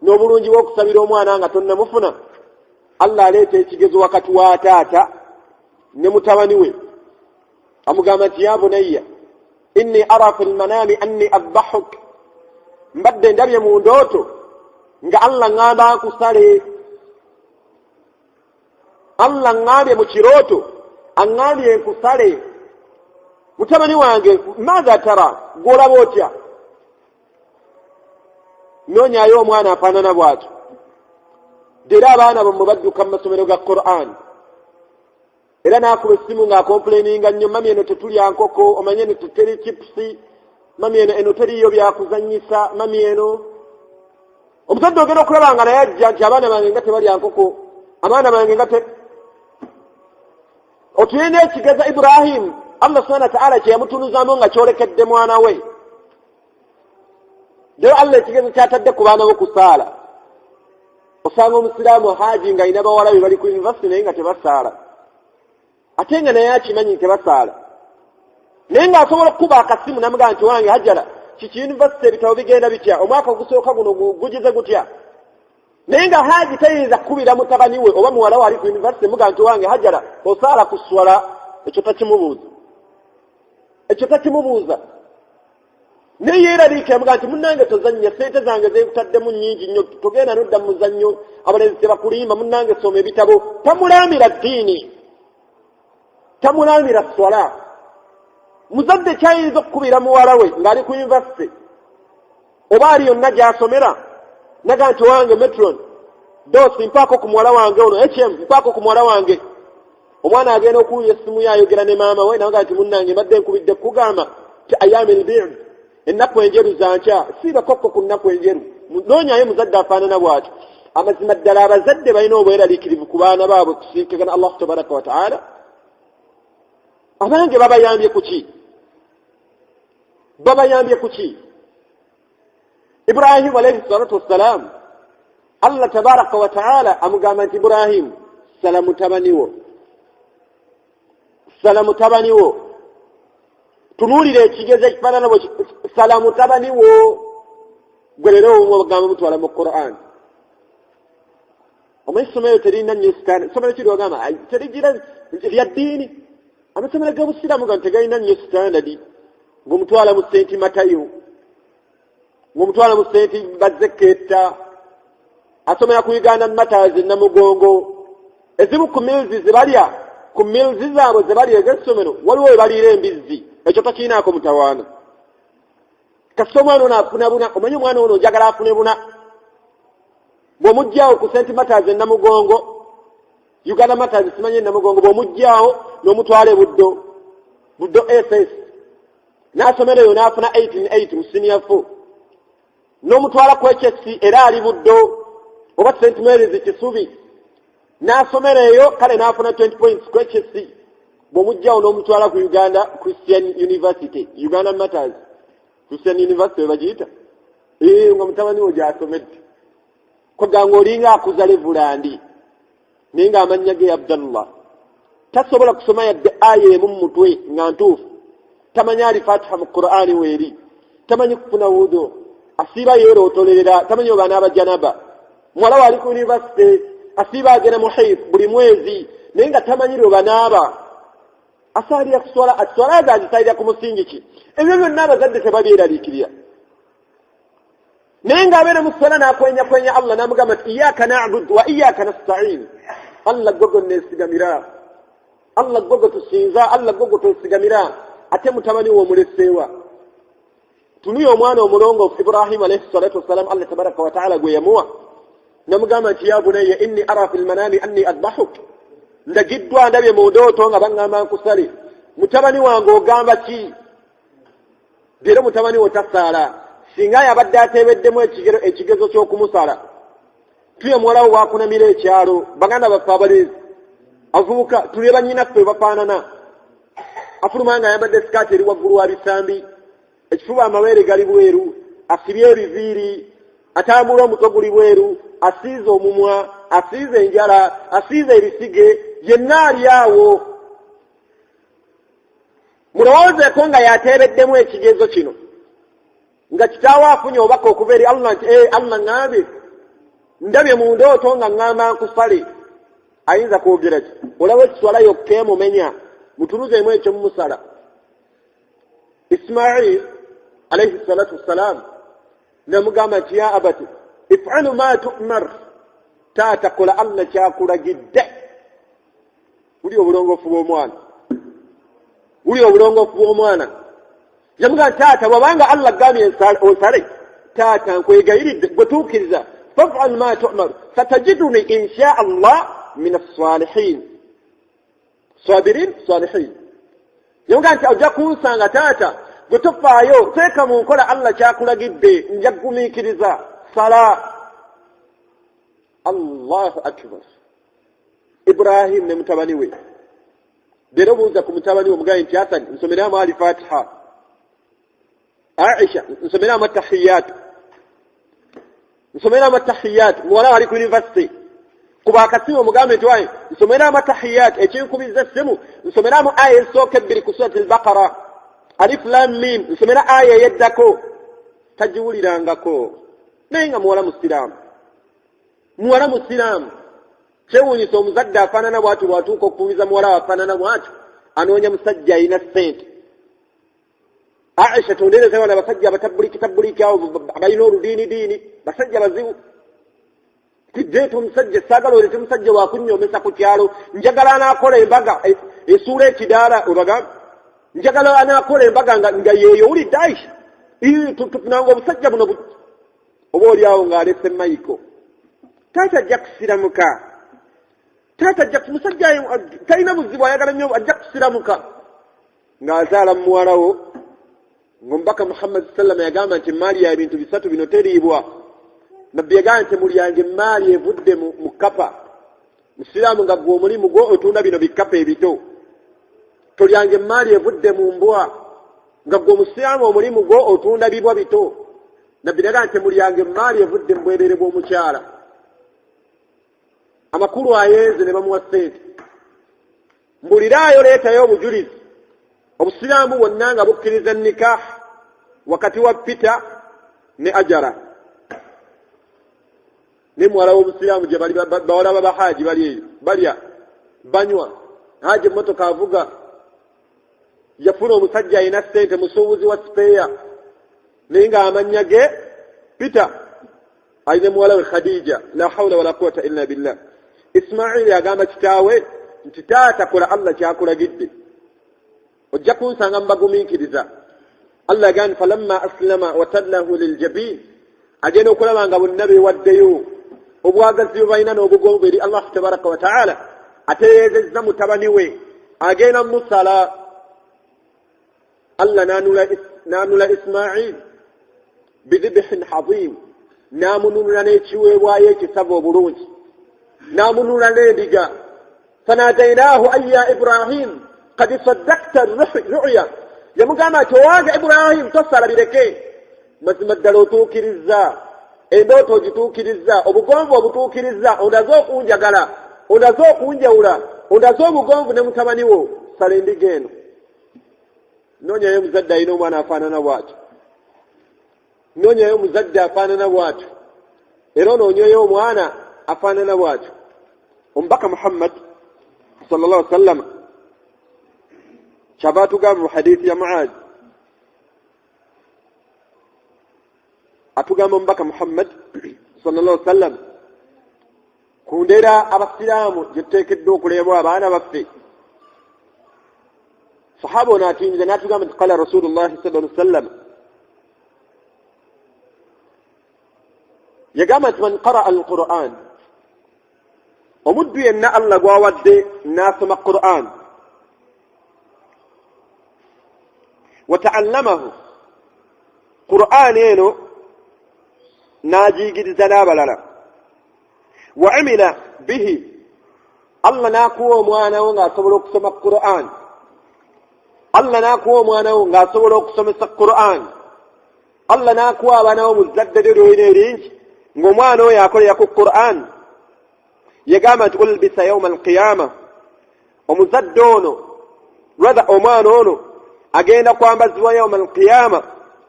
n'obulungi bw'okusabira omwana nga tonnamufuna. Allah aleeta ekigezo wakati wa taata ne mutabani we, amugamba nti ya bunayya inni ara fil manami anni adbahuk, mbadde ndabye mu ndooto nga Allah ngamba akusale. Allah ngambye mu kirooto aŋŋambye nkusale. mutabani wange maaza tara golaba otya noonyayo omwana afaanana bw'atyo era abaana bamwe badduka mu masomero ga Qur'an era n'akuba essimu ng'akomplaininga nnyo mami eno tetulya nkoko omanye eno teteri chipusi mami eno teriyo byakuzanyisa mami eno omuzadde ogenda okulaba nga naye ajja nti abaana bange nga tebalya nkoko abaana bange nga otuyina ekigeza Ibrahim Allah subhanahu wa ta'ala kyeyamutunuzaamu nga kyolekedde mwana we dero Allah ekigeza kyatadde ku baana bo kusaala osanga omusiraamu haaji nga alina bawala be bali ku university naye nga tebasaala ate nga naye akimanyi nti tebasaala naye ng'asobola okukuba akasimu namugamba nti wange hajjala kiki university ebitabo bigenda bitya omwaka ogusooka guno gugize gutya naye nga haaji tayinza kukubira mutabani we oba muwala we ali ku university mugamba nti wange hajjala osaala ku swala ekyo takimubuuza naye yeeraliika yamugamba nti munnange tozannya sente zange zeekutaddemu nnyingi nnyo togenda nodda mu muzannyo abalenzi tebakulimba munnange soma ebitabo tamulaamira ddiini tamulaamira swala muzadde kyayinza okukubira muwala we ng'ali ku university oba ali yonna gy'asomera naga nti wange metron dosi mpaako ku muwala wange ono hm mpaako ku muwala wange omwana agenda okuwulira essimu ye ayogera ne maama we naga nti munnange mbadde nkubidde kugamba ti ayami lbir ennaku enjeru zankya siibakokko ku nnaku enjeru noonyayo muzadde afaanana bw'atyo amazima ddala abazadde balina obweraliikirivu ku baana baabwe kusinkagana Allah tabaraka wa ta'ala abange babayambye ku ki Ibrahim alayhi salatu wassalam Allah tabaraka wa ta'ala amugamba nti Ibrahim salamu tabaniwo tunuulira ekigezo ekifaanana bwe salamu tabaniwo gwe leero omugamba mutwala mu Qur'an omanyi essomero terina nnyo sitaani essomero kiri ogamba terigira lya ddiini amasomero g'obusiraamu gano tegalina nnyo sitandadi ng'omutwala mu senti Matayo ng'omutwala mu senti Bazeketa asomera ku Uganda Matters Namugongo ezimu ku milzi zebalya ku milzi zaabwe zebalya ez'essomero waliwo we baliira embizzi ekyo takiinaako mutawaana kasita omwana ono afuna buna omanyi omwana ono njagala afune buna bw'omuggyaawo ku senti Matters Namugongo Uganda Matters simanyi Namugongo bw'omuggyaawo n'omutwala buddo SS n'asomera eyo n'afuna 8 mu senior 4 n'omutwala ku HSC era ali buddo oba St. Mary's Kisubi n'asomera eyo kale n'afuna 20 points ku HSC bw'omuggyaawo n'omutwala ku Uganda Christian University Uganda Matters Christian University we bagiyita nga mutabani wo gy'asomedde kweganga olinga akuza levulandi naye ng'amannya ge Abdallah tasobola kusoma yadde aya emu mu mutwe nga ntuufu tamanyi alifatiha mu Qur'ani weeri tamanyi kufuna wudu asiiba yeerootolerera tamanyi oba n'abajanaba muwala wali ku university asiiba agenda mu haid buli mwezi naye nga tamanyi lwe banaaba asaalira kuswala aswala azagisalira ku musingi ki ebyo byonna abazadde tebabyeraliikirira naye ng'abeera mu swala n'akwenyakwenya Allah n'amugamba nti iyyaka na'budu wa iyyaka nasta'in Allah gogo neesigamira Allah gogo tusinza Allah gogo twesigamira ate mutabani wo omuleseewa tunuye omwana omulongoofu Ibrahim alayhi salatu wassalam Allah tabaraka wa ta'ala gwe yamuwa namugamba nti ya bunayya inni ara fil manami anni adbahuk ndagiddwa ndabye mu ndooto nga baŋŋamba nkusale mutabani wange ogamba ki era mutabani wo tasaala singa yabadde ateebeddemu ekigezo ky'okumusala tuye muwala wo waakunamira ekyalo baganda baffe abalezi avubuka tuli bannyinaffe bafaanana afuluma nga ayambadde sikaati eri waggulu wa bisambi ekifuba amabeere gali bweru asibye ebiviiri atambula omutwe guli bweru asiize omumwa asiize enjala asiize ebisige yenna ali awo mulowoozeeko nga yateebeddemu ekigezo kino nga kitaawo afunye obubaka okuva eri Allah nti Allah ŋŋambye ndabye mu ndooto nga ŋŋamba nkusale ayinza kwogera ki olaba ekiswala yokka emumenya mutunuzeemu ekyo mumusala Ismail alayhi salatu wassalam namugamba nti ya abati ifalu ma tu'mar taata kola Allah kyakulagidde buli obulongoofu bw'omwana uli obulongoofu bw'omwana yamuga taata wabanga Allah gambye osale taata nkwegayiridde gwe tuukiriza faf'al ma tu'mar satajiduni insha Allah min as-salihin sabirin salihin yamuga nti ojja kunsanga taata gwe tofaayo teeka mu nkola Allah kyakulagidde nja kugumiikiriza sala. Allahu akbar. Ibrahim ne mutabani we dero buuza ku mutabani we mugaye nti Hasan nsomeramu al-Fatiha, Aisha nsomeramu at-tahiyat, nsomeramu at-tahiyat. Muwala ali ku university kuba akasimu mugambe nti wayi nsomeramu at-tahiyat ekinkubiza ssimu nsomeramu aya esooka ebbiri ku surati al-Baqara alif lam mim nsomera aya yeddako tajiwulirangako naye nga muwala musiraamu kyewuunyisa omuzadde afaanana bwatu bwatuuka okukubiza muwala afaanana bwatu anoonya musajja alina ssente. Aisha tondereza wana basajja abatabuliki awo abalina oludiinidiini basajja bazibu tiddeetu omusajja saagala olete musajja wakunnyomesa ku kyalo njagala anaakola embaga esuula ekidaala obagambe njagala anaakola embaga nga yeeyo owulidde Aisha tutunanga obusajja buno oba oli awo ng'alese mayiko taata ajja kusiramuka taata ajja musajja talina buzibu ayagala nnyo ajja kusiramuka ng'azaala muwalawo ng'omubaka Muhammad sallam yagamba nti emaali ya ebintu bisatu bino teriibwa. Nabbi yagamba nti mulyange emaali evudde mu kapa. Musiraamu nga gwe omulimu gwo otunda bino bikapa ebito. Tolyange emaali evudde mu mbwa nga gwe omusiraamu omulimu gwo otunda bibwa bito. Nabbi yagamba nti mulyange emaali evudde mu bwereere bw'omukyala. Amakulu ayenze ne bamuwa ssente. Mbuliraayo leetayo obujulizi. Obusiraamu bwonna nga bukkiriza nikah wakati wa Peter ne Ajara. Ne muwala w'obusiraamu gye bali bawala b'abahaji bali eyo balya banywa haji emmotoka avuga yafuna omusajja alina ssente musuubuzi wa sipeeya naye nga amannya ge Peter alina muwala we Khadija la hawla wala quwwata illa billah. Ismaili agamba kitaawe nti taata kola Allah kyakulagidde ojja kunsanga mbagumiikiriza. Allah agamba falamma aslama watallahu liljabin agenda okulaba nga bonna beewaddeyo obwagazi bwe balina n'obugonvu eri Allah tabaraka wa taala atereezezza mutabani we agenda musala. Allah naanula Ismail bidhibhin hazim naamununula n'ekiweebwayo ekisava obulungi naamununula n'endiga fanadainahu ayya Ibrahim qad saddaqta ru'ya yamugamba ati owange Ibrahim tosala bireke mazima ddala otuukiriza endooto ogituukiriza obugonvu obutuukiriza ondaze okunjagala ondaze okunjawula ondaze obugonvu ne mutabani wo sala endiga eno. Noonyayo omuzadde alina omwana afaanana bw'atyo noonyayo omuzadde afaanana bw'atyo era onoonyayo omwana afaanana bw'atyo. Omubaka Muhammad sallallahu alaihi wasallam kyava atugamba mu hadiisi ya Mu'aaz atugamba omubaka Muhammad sallallahu alaihi wasallam ku ndeera abasiraamu gye tuteekeddwa okuleebwa abaana baffe. Sahaba ono atinze n'atugamba nti qala Rasulullahi sallallahu alaihi wasallam yagamba nti man qara'a al-Qur'an omuddu yenna Allah gwawadde n'asoma Qur'an wata'allamahu Qur'an eno n'agiigiriza n'abalala wa amila bihi Allah n'akuwa omwana wo ng'asobola okusoma Qur'an Allah n'akuwa omwana wo ng'asobola okusomesa Qur'an Allah n'akuwa abaana bo mu zadde lyo ly'olina eringi ng'omwana oyo akolera ku Qur'an yagamba nti ulbisa yawma al-qiyama omuzadde ono rather omwana ono agenda kwambazibwa yawma al-qiyama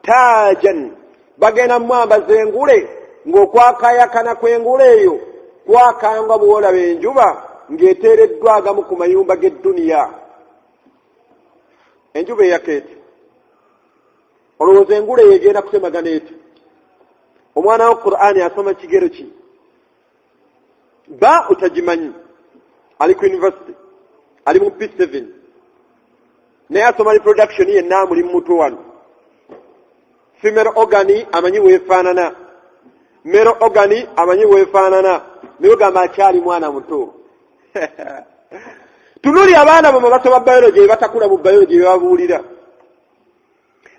tajan bagenda mwambaza engule ng'okwakayakana kw'engule eyo kwakanga bw'olaba enjuba ng'eteereddwa agamu ku mayumba g'edduniya. Enjuba eyakeeti olowooza engule eyo egenda kutemagana eti omwana wa Qur'ani asoma kigero ki utagimanyi ali ku university ali mu P7 naye asoma reproduction yenna muli muto wano. Female organ amanyi weefaanana, male organ amanyi weefaanana, naye gamba akyali mwana muto. Tunuli abaana bamwe basoma biology batakula mu biology bebabuulira.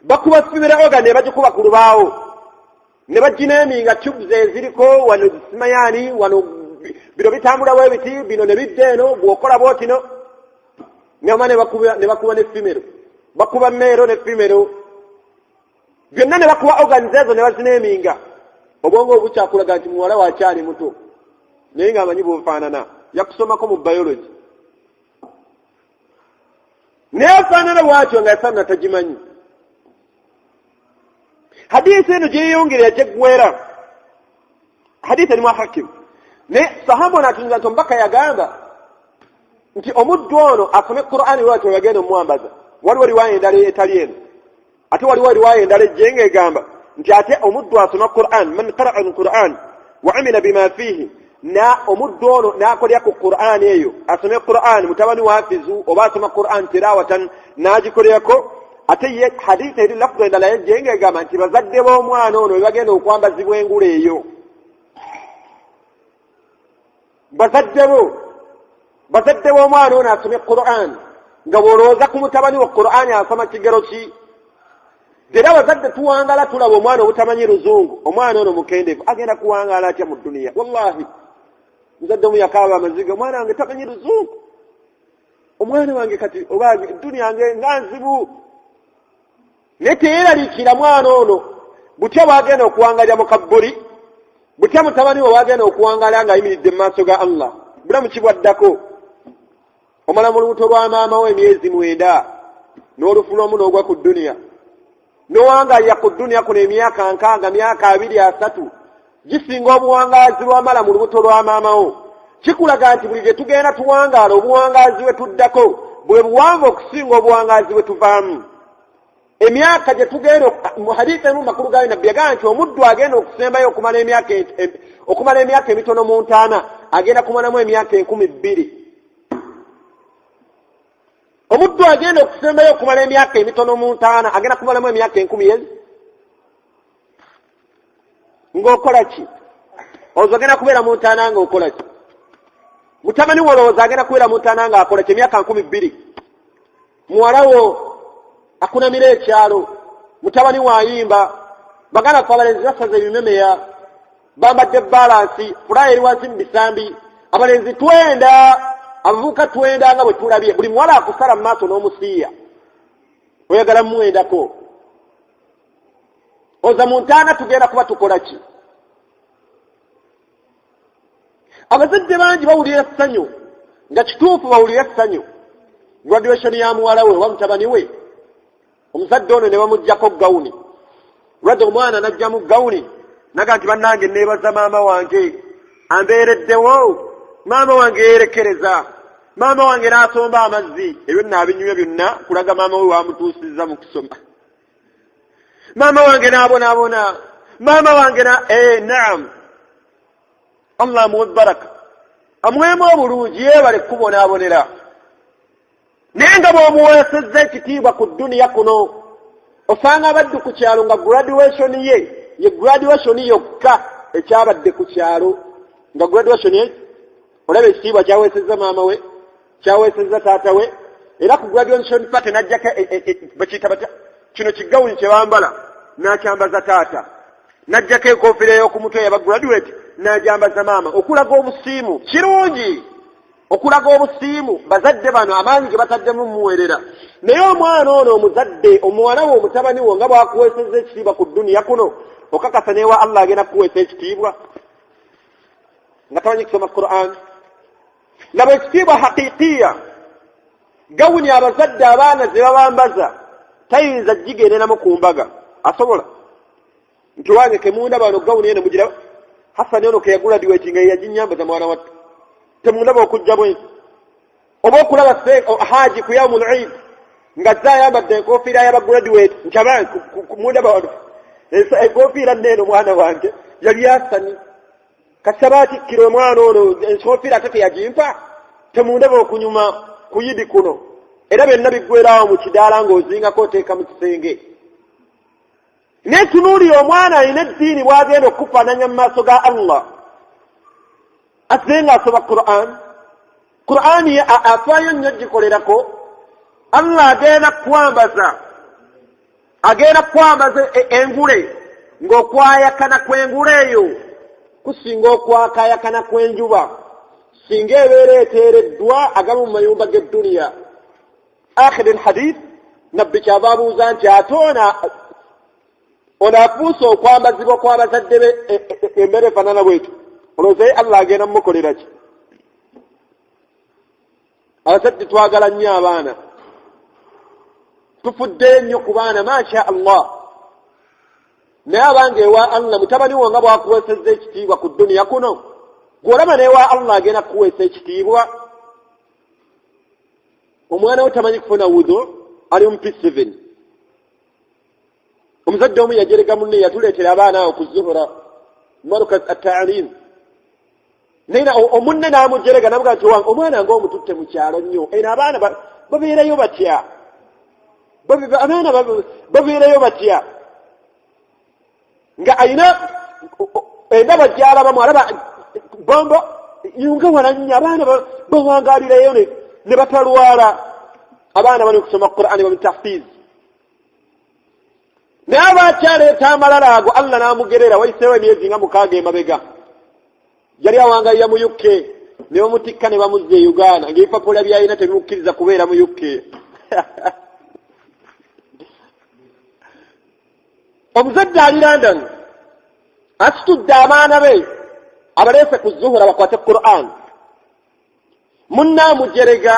Bakuba female organ ne bagikuba ku lubaawo ne bagineeminga tubes eziriko wano simayani wano bino bitambula bwebiti bino ne bidda eno bw'okola bw'otino nyama ne bakuba ne female, bakuba male ne female byonna ne bakuba organs ezo ne bazineeminga. Obwongo obukyakulaga nti muwala wakyali muto naye ng'amanyi bw'ofaanana, yakusomako mu biology naye afaanana bw'atyo nga yafaanana tagimanyi. Hadithi eno gyeyongera yagyegwera, hadithi erimu Hakim ne sahaba n'atunza nti omubaka yagamba nti omuddu ono asome Qur'ani lwatyo yagenda omwambaza. Waliwo riwaya endala etali eno, ate waliwo riwaya endala ejjenga egamba nti ate omuddu asoma Qur'an, man qara'a al-Qur'an wa amila bima fihi, na omuddu ono n'akolera ku Qur'an eyo, asome Qur'an mutabani wa hafizu oba asoma Qur'an tirawatan n'agikolerako. Ate ye hadithi eri lafudde endala ejjenga egamba nti bazadde b'omwana ono bagenda okwambazibwa engule eyo. Bazadde b'omwana ono asome Qur'an nga bw'olowooza ku mutabani wa Qur'an asoma kigero ki? Era abazadde tuwangala tulaba omwana obutamanyi luzungu, omwana ono mukendeevu agenda kuwangala atya mu duniya? Wallahi muzadde omu yakaaba amaziga, omwana wange tamanyi luzungu, omwana wange kati oba duniya yange nga nzibu. Naye teyeeraliikira mwana ono butya bwagenda okuwangalira mu kabbuli, butya mutabani we bwagenda okuwangala ng'ayimiridde mu maaso ga Allah. Bulamu kibwaddako, omala mu lubuto lwa maama we emyezi 9 n'olufu lw'omu n'ogwa ku duniya, n'owangalira ku duniya kuno emyaka 6, myaka 2, 3, gisinga obuwangaazi lw'amala mu lubuto lwa maama wo. Kikulaga nti buli gye tugenda tuwangaala obuwangaazi we tuddako bwe buwanvu okusinga obuwangaazi bwe tuvaamu. Emyaka gye tugenda mu hadithi emu makulu gayo nabbi yagamba nti omuddu agenda okusembayo okumala emyaka emitono mu ntaana agenda kumalamu emyaka 20,000. Omuddu agenda okusembayo okumala emyaka emitono mu ntaana agenda kumalamu emyaka 10,000. Ng'okola ki? Olowooza agenda kubeera mu ntaana ng'okola ki? Mutabani wo olowooza agenda kubeera mu ntaana ng'akola ki? Emyaka 20,000. Muwala wo akunamira ekyalo, mutabani waayimba, baganda ku abalenzi basaza ebimemeya, bambadde balansi, fulayi eri wansi mu bisambi, abalenzi 20, abavubuka 20 nga bwe tulabye. Buli muwala akusala mu maaso n'omusiiya, oyagala mumuwendako. Oza mu ntaana tugenda kuba tukola ki? Abazadde bangi bawulira essanyu, nga kituufu bawulira essanyu, graduation ya muwala we oba mutabani we. Omuzadde ono ne bamuggyako gawuni, lwadde omwana n'ajjamu gawuni naga nti bannange neebaza maama wange ambeereddewo, maama wange yeerekereza, maama wange n'asomba amazzi, ebyo naabinyumya byonna kulaga maama we wamutuusizza mu kusoma. Maama wange n'abonaabona, maama wange naam, Allah amuwe baraka, amuwemu obulungi, yeebale kubonaabonera. Naye nga bw'omuweesezza ekitiibwa ku duniya kuno, osanga abadde ku kyalo nga graduation ye graduation yokka ekyabadde ku kyalo, nga graduation ye olaba ekitiibwa kyaweesezza maama we, kyaweesezza taata we. Era ku graduation party n'ajjako bakiyita batya, kino kigawuni kye bambala n'akyambaza taata, n'ajjako enkofiira y'oku mutwe y'abagraduate n'agyambaza maama, okulaga obusiimu. Kirungi okulaga obusiimu, bazadde bano amaanyi ge bataddemu muweerera. Naye omwana ono omuzadde, omuwala we omutabani wo nga bwakuweesezza ekitiibwa ku duniya kuno, okakasa newa Allah agenda kuweesa ekitiibwa nga tamanyi kusoma Qur'an? Laba ekitiibwa haqiqiya, gawuni abazadde abaana ze babambaza tayinza gigenderamu ku mbaga. Asobola nti wange kemunda bano gawuni eno mugiraba, Hasani ono ke yaguladiweeti nga yaginyambaza mwana wattu, temundaba okujja bwe oba okulaba haji ku yawmul eid nga zayambadde enkofiira y'abagraduate nkyaba mundaba enkofiira nneeno mwana wange yali Hasani kasabaatikkira omwana ono enkofiira ate teyagimpa, temundaba okunyuma ku yidi kuno era byonna biggwerawo mu kidaala ng'ozingako oteeka mu kisenge. Naye tunuulira omwana alina eddiini bw'agenda okufaananya mu maaso ga Allah ate ng'asoma Qur'an. Qur'an afaayo nnyo gikolerako. Allah agenda kwambaza engule ng'okwayakana kw'engule eyo kusinga okwakayakana kw'enjuba singa ebeera eteereddwa agamu mu mayumba g'edduniya. Akhir al-hadith nabbi kyava abuuza nti ate ono afuuse okwambazibwa kw'abazadde be embeera efaanana bwetyo olowooza Allah agenda mumukolera ki? Abasajja twagala nnyo abaana, tufudde nnyo ku baana masha Allah. Naye abange ewa Allah mutabani wo nga bw'akuweesezza ekitiibwa ku dduniya kuno, gw'olaba n'ewa Allah agenda kukuweesa ekitiibwa. Omwana we tamanyi kufuna wudu ali mu P7. Omuzadde omu yajerega munne yatuleetera abaana awo ku zuhura maruka at-ta'lim. Naye omunne n'amujerega namuga nti omwana ng'omututte mu kyalo nnyo. Eno abaana babeerayo batya? Abaana babeerayo batya? Nga ayina endaba gy'alabamu alaba bombo yunga wala nnyo abaana bawangaalirayo ne batalwala. Abaana bali kusoma Qur'ani wa tahfiz. Naye abakyaleeta amalala ago Allah n'amugerera wayiseewo emyezi nga 6 emabega. Yali awangaalira mu UK ne bamutikka ne bamuzza e Uganda ng'ebipapula by'alina tebimukkiriza kubeera mu UK. Omuzadde ali London asitudde abaana be abaleese ku zuhura bakwate Qur'an. Munne amujerega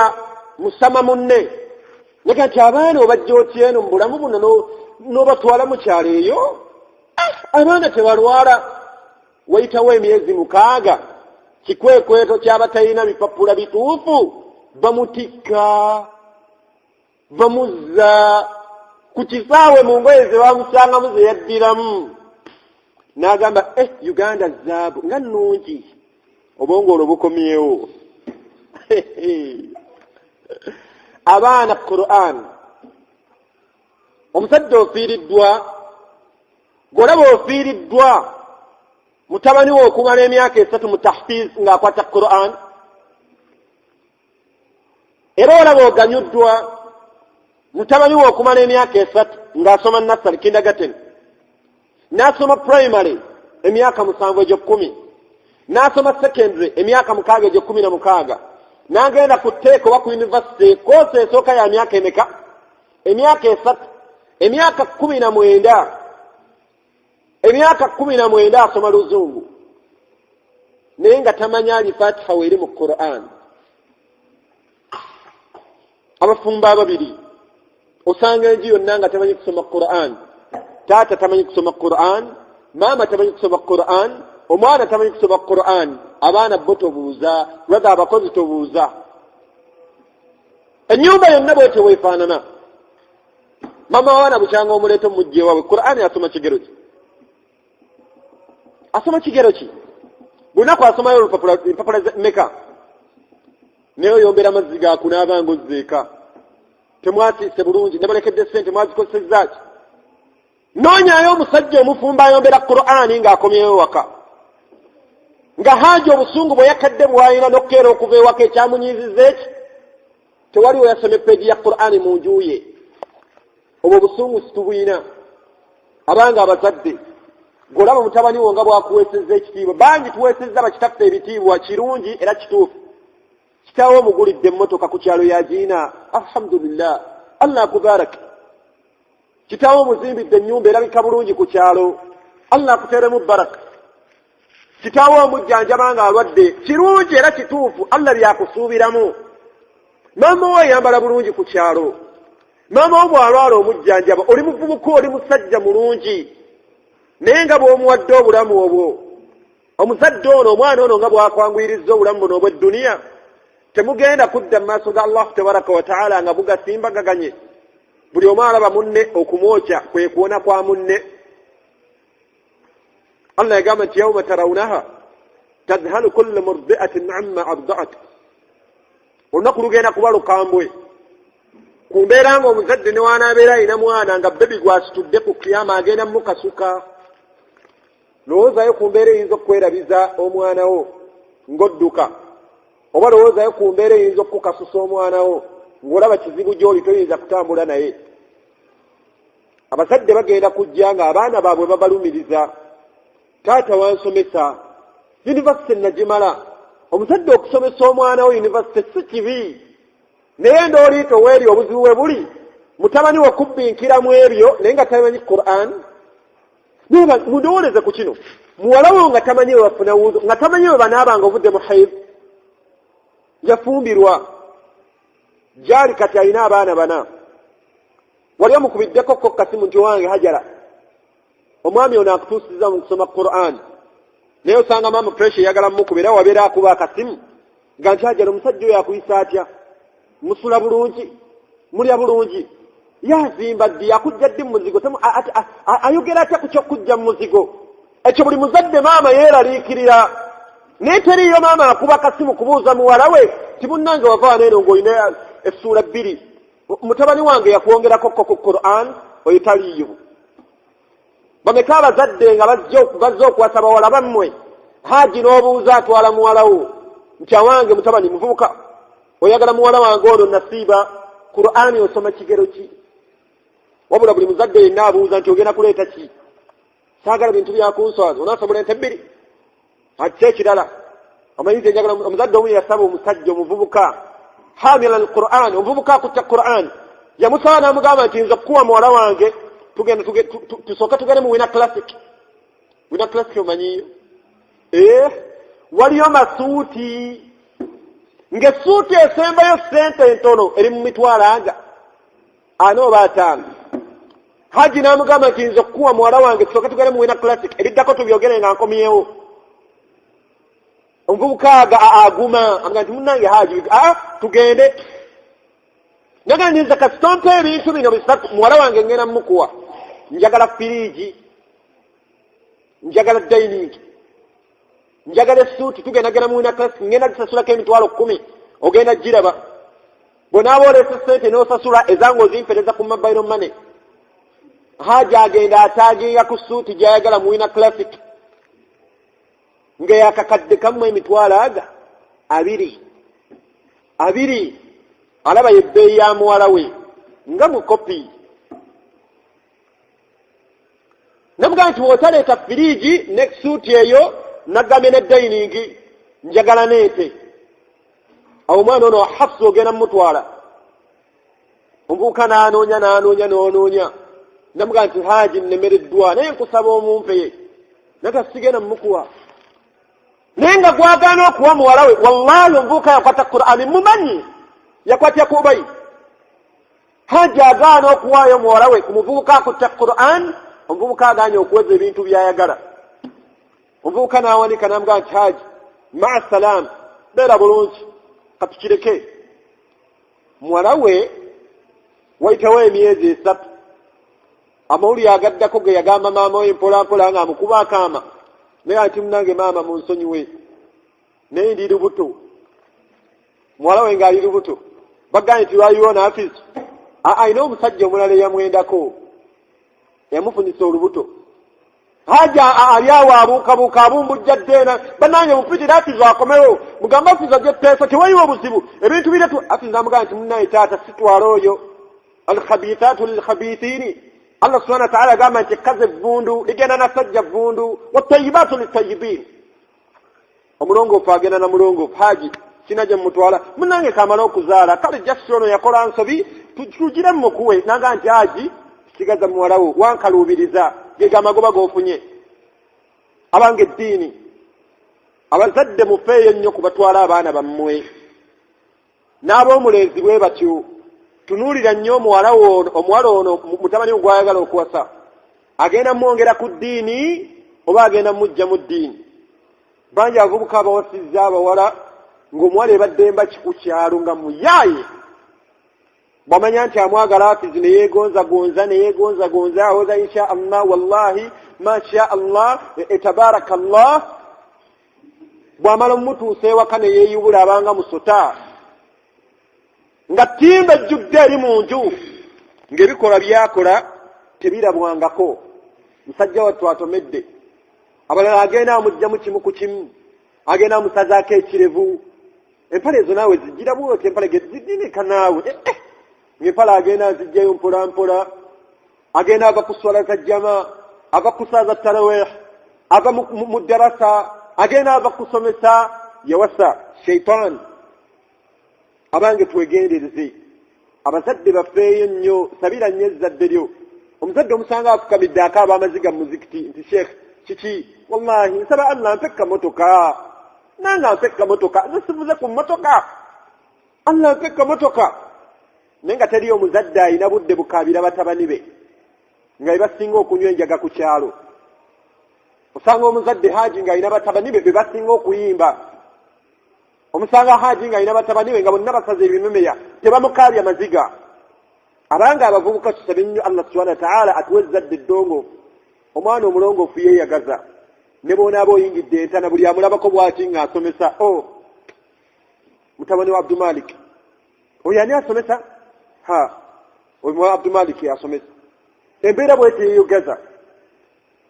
musama munne neka nti abaana obajja otya eno mu bulamu buno n'obatwala mu kyalo eyo? Abaana tebalwala. Wayitawo emyezi 6 kikwekweto ky'abatalina bipapula bituufu bamutikka bamuzza ku kisaawe mu ngoye ze bamusangamu ze yaddiramu. N'agamba Uganda zaabu nga nnungi obwongo olwo bukomyewo. Abaana Qur'an. Omusajja ofiiriddwa, golaba ofiiriddwa mutabani wo okumala emyaka 3 mu tahfiz ng'akwata Qur'an. Era olaba oganyuddwa mutabani wo okumala emyaka 3 ng'asoma nursery kindergarten, n'asoma primary emyaka 7 egyo-10, n'asoma secondary emyaka 6 egyo-16, n'agenda ku tteeka oba ku university koosi esooka ya myaka emeka? Emyaka 3, emyaka 19. Emyaka 19 asoma luzungu naye nga tamanya al-Fatiha weri mu Qur'an. Abafumba ababiri osanga enji yonna nga tamanyi kusoma Qur'an. Taata tamanyi kusoma Qur'an, maama tamanyi kusoma Qur'an, omwana tamanyi kusoma Qur'an. Abaana bo tobuuza, lwaga abakozi tobuuza. Ennyumba yonna bwetyo weefaanana. Mama waana bukyanga omuleeta mujje wawe Qur'an asoma kigero ki? Asoma kigero ki? Bunaku asomayo olupapula meka? Naye oyombera amazzi gaakunaaba ng'ozzeeka. Temwatiise bulungi, ne balekedde ssente mwazikozesezza ki? Noonyayo omusajja omufumba ayombera Qur'ani ng'akomyewo waka. Nga haaji obusungu bwe yakadde bw'alina n'okkeera okuva ewaka ekyamunyiizizza eki? Tewaliwo yasoma eppeegi ya Qur'ani mu nju ye. Obwo obusungu situbuyina. Abanga abazadde golaba mutabani wo nga bw'akuweesezza ekitiibwa. Bangi tuweesezza bakitaffe ebitiibwa kirungi era kituufu. Kitaawo omugulidde emmotoka ku kyalo yagiina, alhamdulillah, Allah akubarak. Kitaawo omuzimbidde ennyumba erabika bulungi ku kyalo, Allah akuteeremu baraka. Kitaawo omujjanjaba nga alwadde, kirungi era kituufu, Allah byakusuubiramu. Maama wo ayambala bulungi ku kyalo, maama wo bw'alwala omujjanjaba, oli muvubuka, oli musajja mulungi, naye nga bw'omuwadde obulamu obwo. Omuzadde ono omwana ono nga bw'akwanguyiriza obulamu buno obw'edduniya, temugenda kudda mu maaso ga Allah tabaraka wa ta'ala nga bugasimbagaganye. Buli omu alaba munne okumwokya kwe kuwona kwa munne. Allah yagamba nti yawma tarawunaha tadhalu kullu murdi'atin amma arda'at. Olunaku lugenda kuba lukambwe kumbeera ng'omuzadde ne waanaabeera alina mwana nga bebi gwasitudde ku kiyama agenda mukasuka lowoozayo ku mbeera eyinza okwerabiza omwana wo ng'odduka oba lowoozayo ku mbeera eyinza okukasusa omwana wo ng'olaba kizibu gy'oli toyinza kutambula naye. Abazadde bagenda kujja ng'abaana baabwe babalumiriza, taata wansomesa yunivasite nagimala. Omuzadde okusomesa omwana wo yunivasite si kibi, naye nd'oliito weeri obuzibu we buli mutabani we kubbinkira mu ebyo naye nga tamanyi Qur'an. Mundowooleze ku kino, muwala wo nga tamanyi we bafuna wuzu, nga tamanyi we banaabanga ovudde mu haid, yafumbirwa gyali kati alina abaana bana. Wali omukubiddeko ko kasimu nti wange Hajara, omwami ono akutuusiza mu kusoma Qur'an, naye osanga maama pressure eyagala mukubira wabeera akuba akasimu nga nti Hajara omusajja oyo akuyisa atya, musula bulungi, mulya bulungi, yazimba ddi, akujja ddi mu muzigo, ayogera atya ku kyokujja mu muzigo. Ekyo buli muzadde maama yeeraliikirira, naye teriyo maama akuba akasimu kubuuza muwala we ti munnange wava waneero ng'olina essuula bbiri, mutabani wange yakwongerako ku Qur'an, oyo taliyo. Bameka abazadde nga bazze okuwasa bawala bammwe, Haji n'obuuza atwala muwala wo nti awange mutabani muvubuka, oyagala muwala wange ono nasiiba Qur'an osoma kigero ki? Wabula buli muzadde yenna abuuza nti ogenda kuleeta ki? Saagala bintu byakunswaza, onaasobola ente bbiri? Ate ekirala amanyize njagala omuzadde omu yasaba omusajja omuvubuka hamila al-Qur'an, omuvubuka akutta Qur'an, yamusaba n'amugamba nti nza kukuwa muwala wange tugenda tusooke tugende mu Winner Classic. Winner Classic omanyiyo? Waliyo masuuti, ng'essuuti esembayo ssente entono eri mu mitwalo anga 4 oba 5. Haji n'amugamba nti nza kukuwa muwala wange tusooke tugende mu Winner Classic, eriddako tubyogere nga nkomyewo. Omuvubuka aguma amugamba nti munnange Haji tugende. Njagala nninza kasitompe ebintu bino bisatu muwala wange ngenda mukuwa. Njagala firiigi, njagala dining, njagala essuuti, tugenda mu Winner Classic, ngenda gisasulako emitwalo 10, ogenda giraba. Bw'onaaba oleese ssente n'osasula ezange ozimpereza ku mobile money. Haji agenda ataaginga ku ssuuti gy'ayagala mu Winner Classic nga yakakadde kamu emitwalo aga 2. Alaba yebbeeyi ya muwala we nga mu kopi. Namugaa nti bw'otaleeta firiigi ne suuti eyo naggambe ne dining, njagala neete. Awo omwana ono Hafsa ogenda mumutwala. Omuvubuka n'anoonya. Namugaa nti Haji nnemereddwa naye nkusaba omumpe, natasigenda mumukuwa. Naye nga gwagaana okuwa muwala we, wallahi omuvubuka yakwata Qur'ani mumanyi, yakwatya kubayi. Haji agaana okuwaayo muwala we ku muvubuka akutta Qur'an, omuvubuka agaanye okuweza ebintu by'ayagala. Omuvubuka n'awanika n'amugaa nti Haji maa salaam, beera bulungi katukireke. Muwala we wayitawo emyezi 3, amawulire agaddako ge yagamba maama we mpolampola ng'amukuba akaama, naye ati munnange maama munsonyiwe, naye ndi lubuto. Muwala we ng'ali lubuto, bagambye nti lwayiwo n'afizi. Ayina omusajja omulala eyamwendako, yamufunisa olubuto. Haji ali awo abuukabuuka abumbujja ddeena, bannange mupitira afizi akomewo, mugamba afizi ajja etteesa, tewayiwo obuzibu, ebintu biretu. Afizi amugamba nti munnaye taata sitwala oyo, alkhabithaatu lilkhabithiini. Allah subhanahu wa ta'ala agamba nti ekkazi evvundu ligenda nasajja vvundu, wattayibaatu littayibiin. Omulongoofu agenda na mulongoofu. Haji sina gye mutwala, munnange kamala okuzaala, kale jassi ono yakola nsobi, tugire mukuwe. Nagamba nti Haji sigaza muwala wo, wankaluubiriza, ge gamagoba g'ofunye. Abange eddiini, abazadde mufeeyo nnyo kubatwala abaana bammwe, n'ab'omulenzi bwe batyo. Tunuulira nnyo omuwala ono mutabani gwayagala okuwasa, agenda mwongera ku ddiini oba agenda mujja mu ddiini. Bangi abavubuka abawasizza abawala ng'omuwala ebadde embaki ku kyalo nga muyaaye, bw'amanya nti amwagala hafizi neyeegonzagonza awoza insha Allah, wallahi masha Allah, tabaraka Allah. Bw'amala omutuusa ewaka ne yeeyubula abanga musota, nga timba jjudde eri mu nju ng'ebikola byakola tebirabwangako. Musajja wattu atomedde, abalala agenda amugjamu kimu ku kimu, agenda amusazaako ekirevu. Empale ezo naawe zijjira bwoti, empale gezidineka naawe ng'empale agenda azijjayo mpola mpola, agenda ava ku swala za jama, ava ku saa za tarawih, ava mu darasa, agenda ava kusomesa. Yawasa shaitan. Abange twegendereze, abazadde baffeeyo nnyo, sabira nnyo ezzadde lyo. Omuzadde omusanga afukamidde akaaba amaziga mu muzikiti nti sheekh kiki, wallahi nsaba Allah ampe kamotoka, nange ampe kamotoka, nsibuze ku motoka, Allah ampe kamotoka. Naye nga teriyo omuzadde ayina budde bukaabira batabani be nga bebasinga okunywa enjaga ku kyalo. Osanga omuzadde haaji ng'alina batabani be bebasinga okuyimba. Omusanga haaji ng'alina batabani be nga bonna basaze ebimemeya, tebamukaabya maziga. Abanga abavubuka tusabe nnyo Allah subhanahu wa ta'ala atuwe ezzadde eddongo, omwana omulongoofu yeeyagaza. Ne boonaaba oyingidde entana buli amulabako bw'ati ng'asomesa. Mutabani wa Abdumalik oyo ani asomesa? Oyo wa Abdumalik asomesa. Embeera bw'eti yeeyagaza.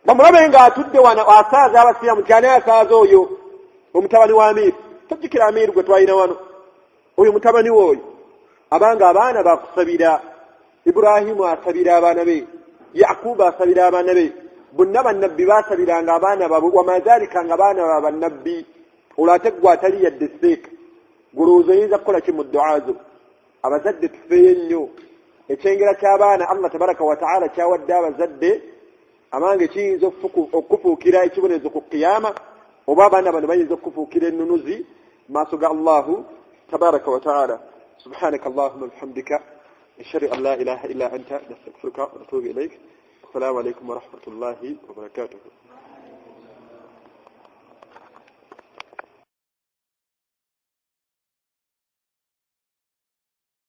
Bamulabe ng'atudde wano asaaza abasiraamu nti ani asaaza oyo? Omutabani wa Amiru. Tojjukira Amiru gwe twalina wano, oyo mutabani w'oyo. Abanga abaana bakusabira. Ibrahimu asabira abaana be, Yakubu asabira abaana be, bonna bannabbi baasabiranga abaana baabwe, wamazaalika nga abaana ba bannabbi. Olwo ate ggwe atali yadde seeka, gulowooza oyinza kukola ki mu du'a zo? Abazadde tufeeyo nnyo. Ekyengera ky'abaana Allah tabaraka wa ta'ala kyawadde abazadde abange kiyinza okukufuukira ekibonezo ku qiyama, oba abaana bano bayinza okukufuukira ennunuzi maaso ga Allahu tabaraka wa ta'ala. Subhanaka Allahumma bihamdika ashhadu an la ilaha illa anta nastaghfiruka wa natubu ilayk. Assalamu alaykum wa rahmatullahi wa barakatuh.